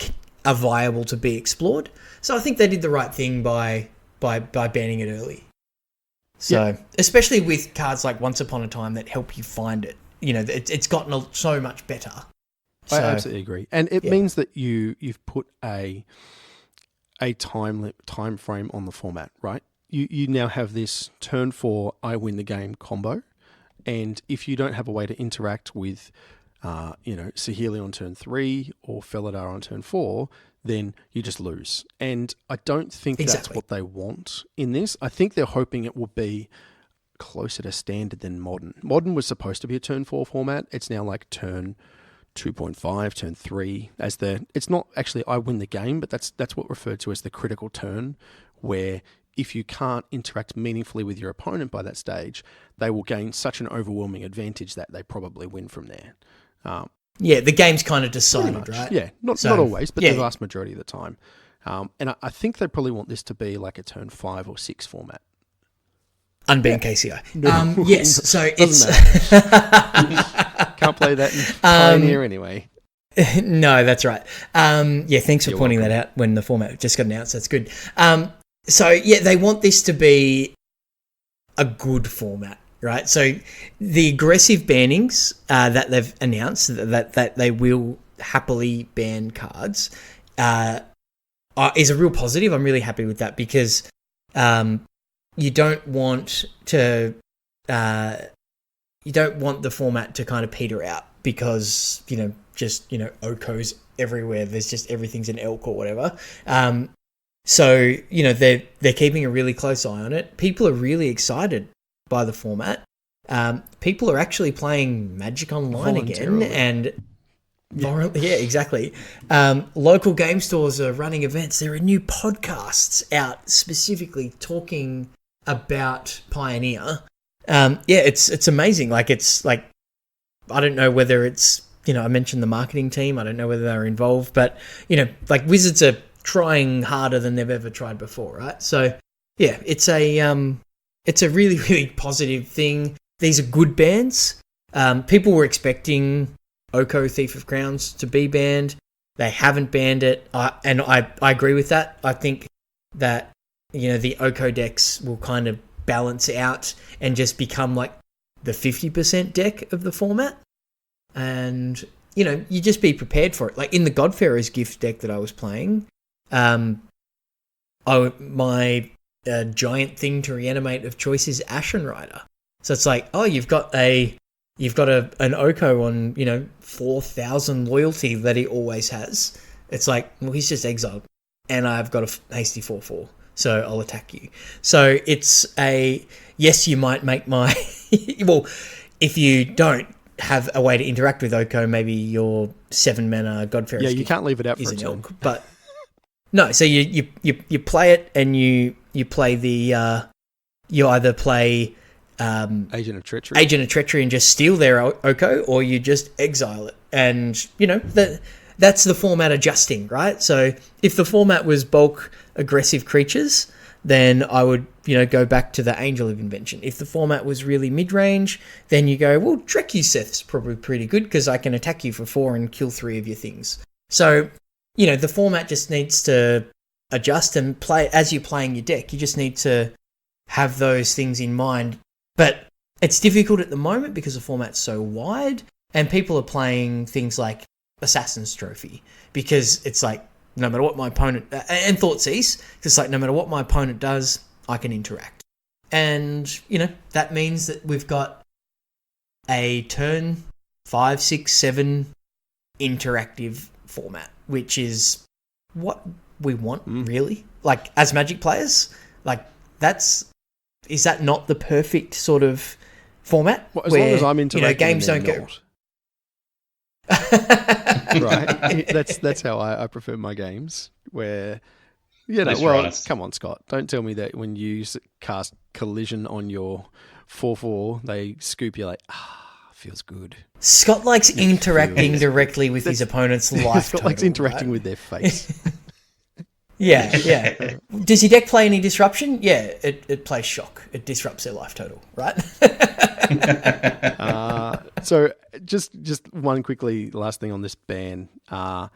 are viable to be explored. So I think they did the right thing by banning it early. So, especially with cards like Once Upon a Time that help you find it, it's gotten so much better. I absolutely agree, and it means that you've put a time frame on the format, right? You now have this turn 4, I win the game combo, and if you don't have a way to interact with, Sahili on turn 3 or Felidar on turn 4, then you just lose. And I don't think that's what they want in this. I think they're hoping it will be closer to Standard than Modern. Modern was supposed to be a turn 4 format. It's now like turn 2.5, turn 3 it's not actually I win the game, but that's what referred to as the critical turn, where if you can't interact meaningfully with your opponent by that stage, they will gain such an overwhelming advantage that they probably win from there. The game's kind of decided, right? Yeah, not always, but the vast majority of the time. And I think they probably want this to be like a turn 5 or 6 format. Unbanned KCI. Yes, so it's... Can't play that in Pioneer anyway. No, that's right. Thanks for pointing that out when the format just got announced. That's good. They want this to be a good format, right? So the aggressive bannings that they've announced, that they will happily ban cards, is a real positive. I'm really happy with that because you don't want the format to kind of peter out because, Oko's everywhere. There's just everything's an elk or whatever. So, they're keeping a really close eye on it. People are really excited by the format. People are actually playing Magic Online again. And exactly. Local game stores are running events. There are new podcasts out specifically talking about Pioneer. It's amazing. It's like, I don't know whether it's, I mentioned the marketing team. I don't know whether they're involved, but, Wizards are trying harder than they've ever tried before, right? So, it's a really, really positive thing. These are good bans. People were expecting Oko Thief of Crowns to be banned. They haven't banned it, and I agree with that. I think that, the Oko decks will kind of balance out and just become like the 50% deck of the format. And, you know, you just be prepared for it. Like in the Godfarer's Gift deck that I was playing, my giant thing to reanimate of choice is Ashen Rider. So it's like, oh, you've got an Oko on, you know, 4,000 loyalty that he always has. It's like, well, he's just exiled, and I've got a hasty 4/4, so I'll attack you. So it's yes, you might make my well, if you don't have a way to interact with Oko, maybe your 7 mana Godfarer's Yeah, you can't leave it out for is a an turn. elk, but no. So you play it, and you play the you either play Agent of Treachery and just steal their Oko, or you just exile it. And, you know, that's the format adjusting, right? So if the format was bulk aggressive creatures, then I would, you know, go back to the Angel of Invention. If the format was really mid-range, then you go, well, Drek'Yuseth's probably pretty good because I can attack you for 4 and kill 3 of your things. So, you know, the format just needs to adjust and play as you're playing your deck. You just need to have those things in mind. But it's difficult at the moment because the format's so wide, and people are playing things like Assassin's Trophy because it's like, no matter what my opponent... and Thoughtseize, because it's like, no matter what my opponent does, I can interact. And, you know, that means that we've got a turn 5, 6, 7 interactive format, which is what we want, really. Like, as Magic players, like, is that not the perfect sort of format? Well, as long as I'm interacting, you know, games don't go... Right. That's how I prefer my games, where, you know, come on, Scott. Don't tell me that when you cast Collision on your 4/4, they scoop you like, feels good. Scott likes interacting directly with his opponent's life Scott total, likes interacting right? with their face. Yeah. Does your deck play any disruption? Yeah, it plays shock. It disrupts their life total, right? So just one quickly last thing on this ban. I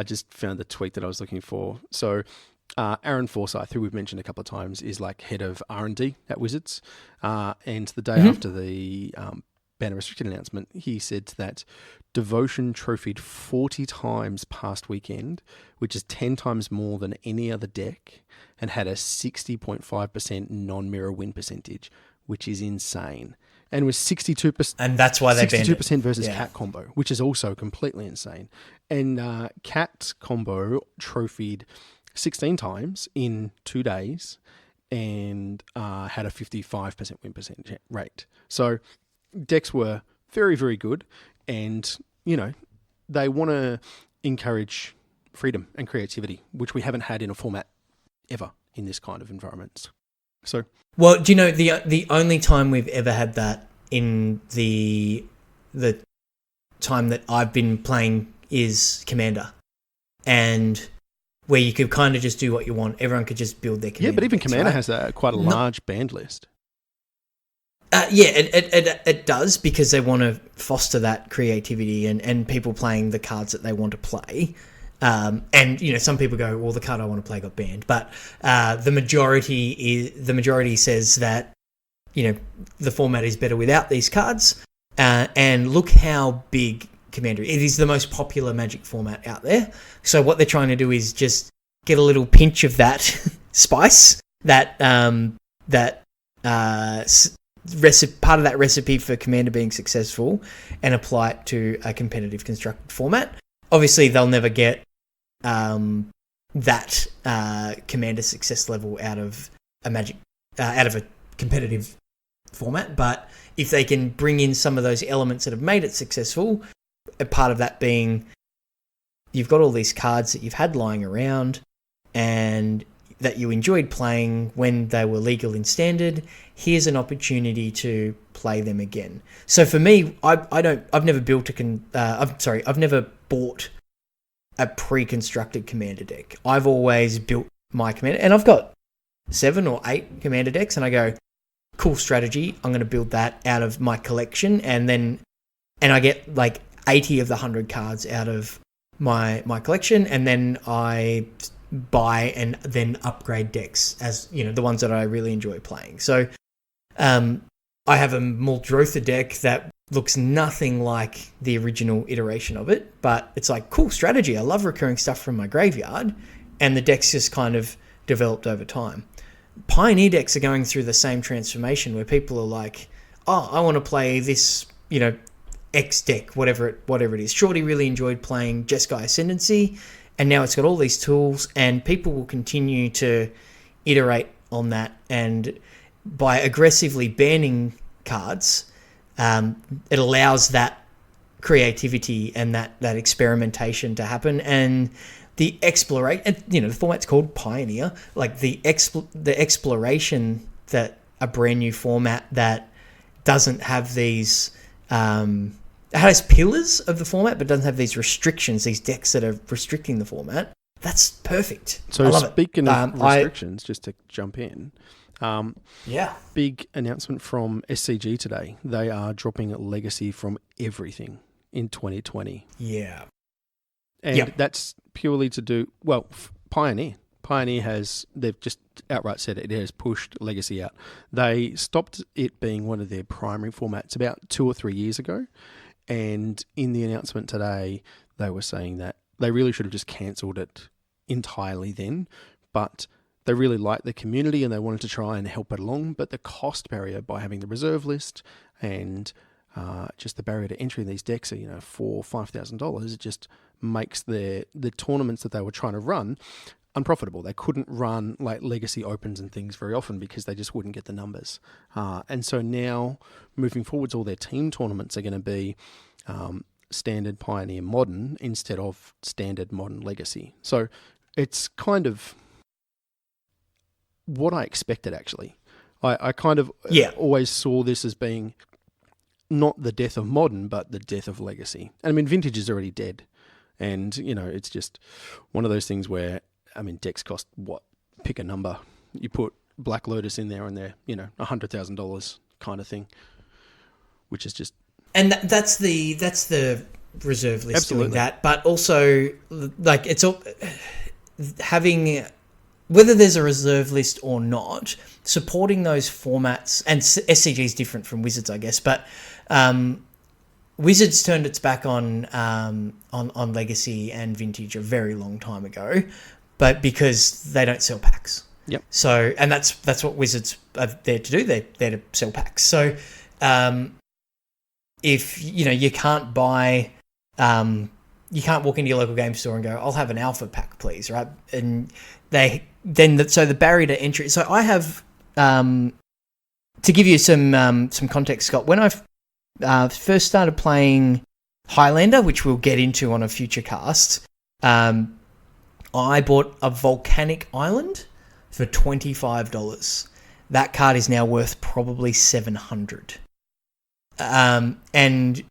just found the tweet that I was looking for. So Aaron Forsyth, who we've mentioned a couple of times, is like head of R&D at Wizards. And the day after the banner restricted announcement, he said that Devotion trophied 40 times past weekend, which is 10 times more than any other deck, and had a 60.5% non-mirror win percentage, which is insane. And was 62%. And that's why they banned it. 62% versus Cat Combo, which is also completely insane. And Cat Combo trophied 16 times in 2 days and had a 55% win percentage rate. So decks were very, very good. And, you know, they want to encourage freedom and creativity, which we haven't had in a format ever in this kind of environments. So, well, do you know the only time we've ever had that in the time that I've been playing is Commander, and where you could kind of just do what you want. Everyone could just build their Commander. Yeah, but even decks, Commander right? has quite a large band list. It does, because they want to foster that creativity and people playing the cards that they want to play. And, you know, some people go, well, the card I want to play got banned, but the majority says that, you know, the format is better without these cards. And look how big Commander is. It is the most popular Magic format out there. So what they're trying to do is just get a little pinch of that spice, that part of that recipe for Commander being successful, and apply it to a competitive constructed format. Obviously, they'll never get that Commander success level out of a competitive format, but if they can bring in some of those elements that have made it successful, a part of that being you've got all these cards that you've had lying around and that you enjoyed playing when they were legal in Standard, here's an opportunity to play them again. So for me, I've never bought a pre-constructed Commander deck. I've always built my Commander, and I've got 7 or 8 Commander decks, and I go, cool strategy, I'm going to build that out of my collection, and I get like 80 of the 100 cards out of my collection, and then I buy and then upgrade decks, as you know, the ones that I really enjoy playing. So I have a Muldrotha deck that looks nothing like the original iteration of it, but it's like, cool strategy. I love recurring stuff from my graveyard, and the deck's just kind of developed over time. Pioneer decks are going through the same transformation where people are like, oh, I want to play this, X deck, whatever it is. Shorty really enjoyed playing Jeskai Ascendancy, and now it's got all these tools, and people will continue to iterate on that, and by aggressively banning cards, it allows that creativity and that experimentation to happen, and the exploration. The format's called Pioneer. Like the exploration that a brand new format that doesn't have these. It has pillars of the format, but doesn't have these restrictions. These decks that are restricting the format. That's perfect. So I love speaking it. of restrictions, just to jump in. Big announcement from SCG today. They are dropping Legacy from everything in 2020. Yeah. And that's purely to do, Pioneer. They've just outright said it has pushed Legacy out. They stopped it being one of their primary formats about 2 or 3 years ago. And in the announcement today, they were saying that they really should have just cancelled it entirely then. But they really liked the community and they wanted to try and help it along. But the cost barrier by having the reserve list and just the barrier to entry in these decks are, $4,000 or $5,000, it just makes the tournaments that they were trying to run unprofitable. They couldn't run like Legacy Opens and things very often because they just wouldn't get the numbers. And so now, moving forwards, all their team tournaments are going to be Standard, Pioneer, Modern instead of Standard, Modern, Legacy. So it's kind of what I expected, actually. I kind of always saw this as being not the death of Modern, but the death of Legacy. And I mean, Vintage is already dead. And, it's just one of those things where, decks cost what? Pick a number. You put Black Lotus in there and they're, $100,000 kind of thing, which is just... And that's the reserve list. Absolutely. Doing that. But also, like, it's all... having... Whether there's a reserve list or not, supporting those formats... And SCG is different from Wizards, I guess, but... Wizards turned its back on Legacy and Vintage a very long time ago, but because they don't sell packs. Yep. So, and that's what Wizards are there to do. They're there to sell packs. So, if you can't buy, you can't walk into your local game store and go, "I'll have an alpha pack, please," right? And so the barrier to entry. So I have, to give you some context, Scott. When I first started playing Highlander, which we'll get into on a future cast, I bought a Volcanic Island for $25. That card is now worth probably $700. And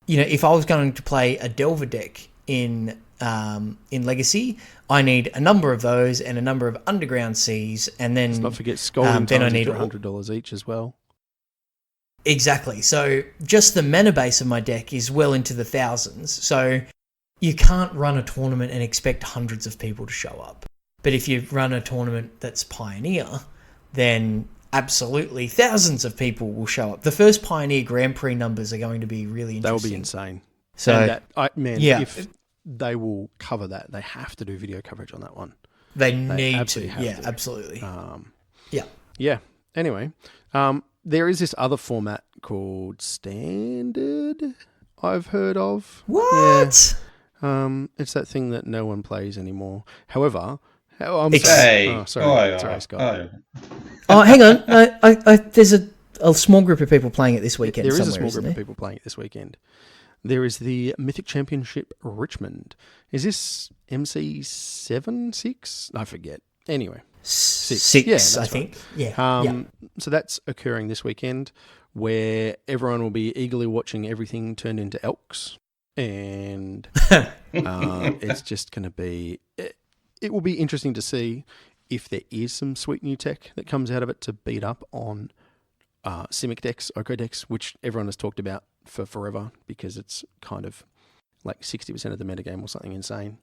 if I was going to play a Delver deck in Legacy, I need a number of those and a number of Underground Seas, and then let's not forget Scalding then I Times need for $100 each as well. Exactly. So just the mana base of my deck is well into the thousands. So you can't run a tournament and expect hundreds of people to show up. But if you run a tournament that's Pioneer, then absolutely thousands of people will show up. The first Pioneer Grand Prix numbers are going to be really interesting. That will be insane. So if they will cover that, they have to do video coverage on that one. They need to. Yeah, absolutely. Yeah. Anyway, there is this other format called Standard I've heard of. What? Yeah. It's that thing that no one plays anymore. However, sorry, Scott. Oh, hang on. There's a small group of people playing it this weekend. There is a small group of people playing it this weekend. There is the Mythic Championship Richmond. Is this MC7, 6? I forget. Anyway. 6, I think. Right. Yeah. So that's occurring this weekend, where everyone will be eagerly watching everything turn into elks. And it's just going to be... It will be interesting to see if there is some sweet new tech that comes out of it to beat up on Simic decks, Oko decks, which everyone has talked about for forever because it's kind of like 60% of the metagame or something insane.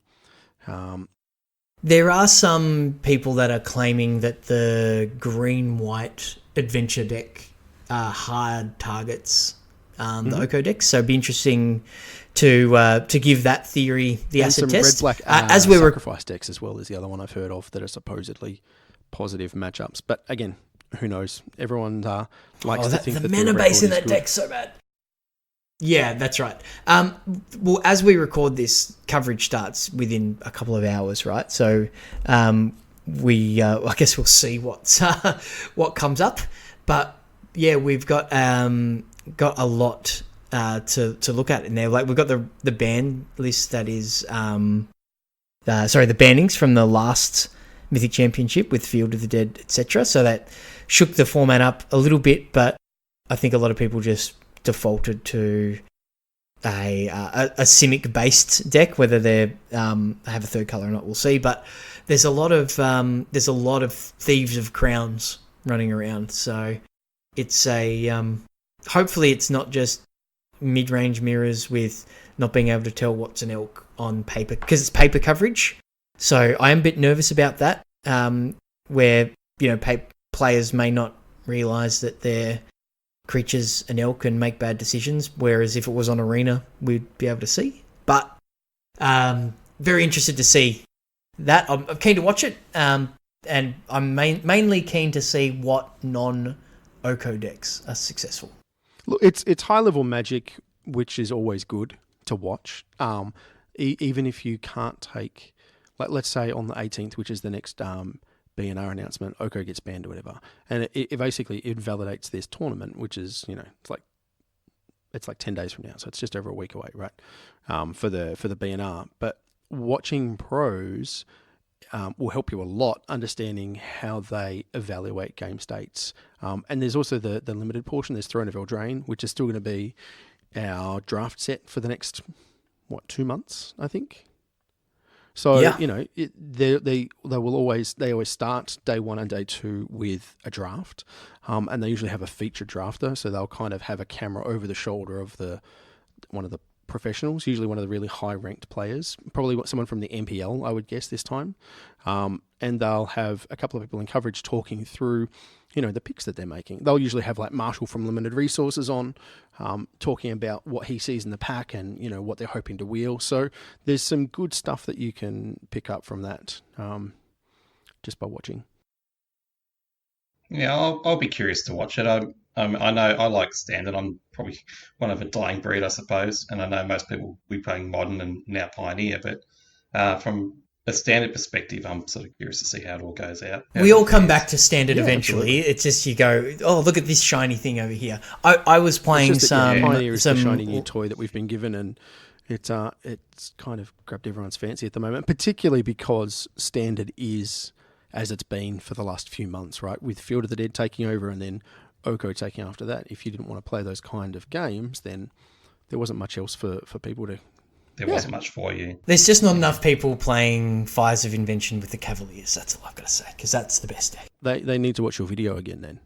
There are some people that are claiming that the green-white adventure deck hard targets the Oko decks. So it'd be interesting to give that theory the and acid some test. red black As we were sacrifice decks as well is the other one I've heard of that are supposedly positive matchups. But again, who knows? Everyone likes to think that the mana base in that good. deck's so bad. Yeah, that's right. Well, as we record this, coverage starts within a couple of hours, right? So I guess we'll see what comes up. But yeah, we've got a lot to look at in there. Like we've got the ban list that is the bannings from the last Mythic Championship with Field of the Dead, etc. So that shook the format up a little bit, but I think a lot of people just defaulted to a Simic based deck. Whether they have a third color or not, we'll see. But there's a lot of Thieves of Crowns running around, so it's hopefully it's not just mid-range mirrors with not being able to tell what's an elk on paper, because it's paper coverage. So I am a bit nervous about that, where players may not realise that their creature's an elk and make bad decisions, whereas if it was on Arena, we'd be able to see. But very interested to see that. I'm keen to watch it, and I'm mainly keen to see what non-Oko decks are successful. Look, it's high-level Magic, which is always good to watch. Even if you can't take, like, let's say on the 18th, which is the next BNR announcement, Oko gets banned or whatever, and it basically validates this tournament, which is it's like 10 days from now, so it's just over a week away, right? For the BNR, but watching pros will help you a lot understanding how they evaluate game states. And there's also the limited portion. There's Throne of Eldraine, which is still going to be our draft set for the next 2 months, I think. So yeah. They always start day 1 and day 2 with a draft, and they usually have a featured drafter. So they'll kind of have a camera over the shoulder of one of the professionals, usually one of the really high-ranked players, probably someone from the MPL, I would guess this time, and they'll have a couple of people in coverage talking through, the picks that they're making. They'll usually have like Marshall from Limited Resources on, talking about what he sees in the pack and what they're hoping to wheel. So there's some good stuff that you can pick up from that just by watching. Yeah, I'll be curious to watch it. I know I like Standard. I'm probably one of a dying breed, I suppose, and I know most people will be playing Modern and now Pioneer, but from a Standard perspective, I'm sort of curious to see how it all goes out. We all come back to Standard eventually. Absolutely. It's just you go, oh, look at this shiny thing over here. I was playing Pioneer is the shiny new toy that we've been given, and it's kind of grabbed everyone's fancy at the moment, particularly because Standard is as it's been for the last few months, right? With Field of the Dead taking over and then Oko taking after that. If you didn't want to play those kind of games, then there wasn't much else for people to... There wasn't much for you. There's just not enough people playing Fires of Invention with the Cavaliers, that's all I've got to say, because that's the best deck. They need to watch your video again then.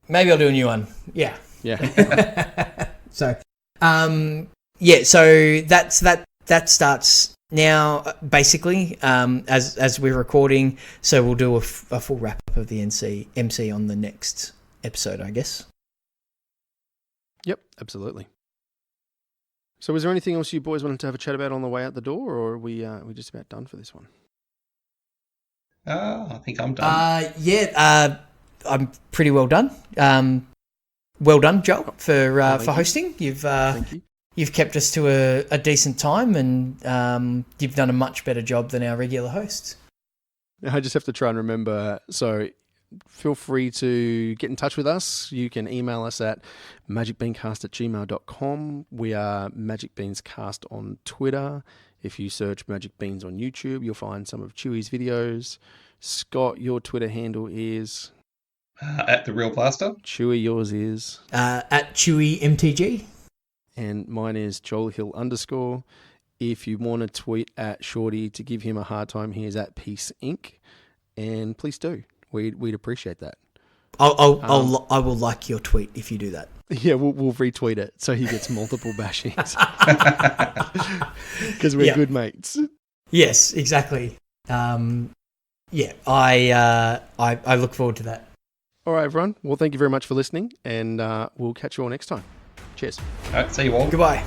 Maybe I'll do a new one. Yeah. Yeah. So, so that starts now, basically, as we're recording. So we'll do a full wrap-up of the MC on the next episode, I guess. Yep, absolutely. So was there anything else you boys wanted to have a chat about on the way out the door, or are we just about done for this one? I think I'm done. I'm pretty well done. Well done, Joel, for hosting. Thank you. You've kept us to a decent time, and you've done a much better job than our regular hosts. I just have to try and remember. So feel free to get in touch with us. You can email us at magicbeancast@gmail.com. We are Magic Beans Cast on Twitter. If you search Magic Beans on YouTube, you'll find some of Chewy's videos. Scott, your Twitter handle is... at The Real Blaster. Chewy, yours is... at ChewyMTG. And mine is JoelHill _. If you want to tweet at Shorty to give him a hard time, he is at Peace Inc. And please do. We'd appreciate that. I will like your tweet if you do that. Yeah, we'll retweet it so he gets multiple bashings. Because we're good mates. Yes, exactly. I look forward to that. All right, everyone. Well, thank you very much for listening, and we'll catch you all next time. Cheers. All right, see you all. Goodbye.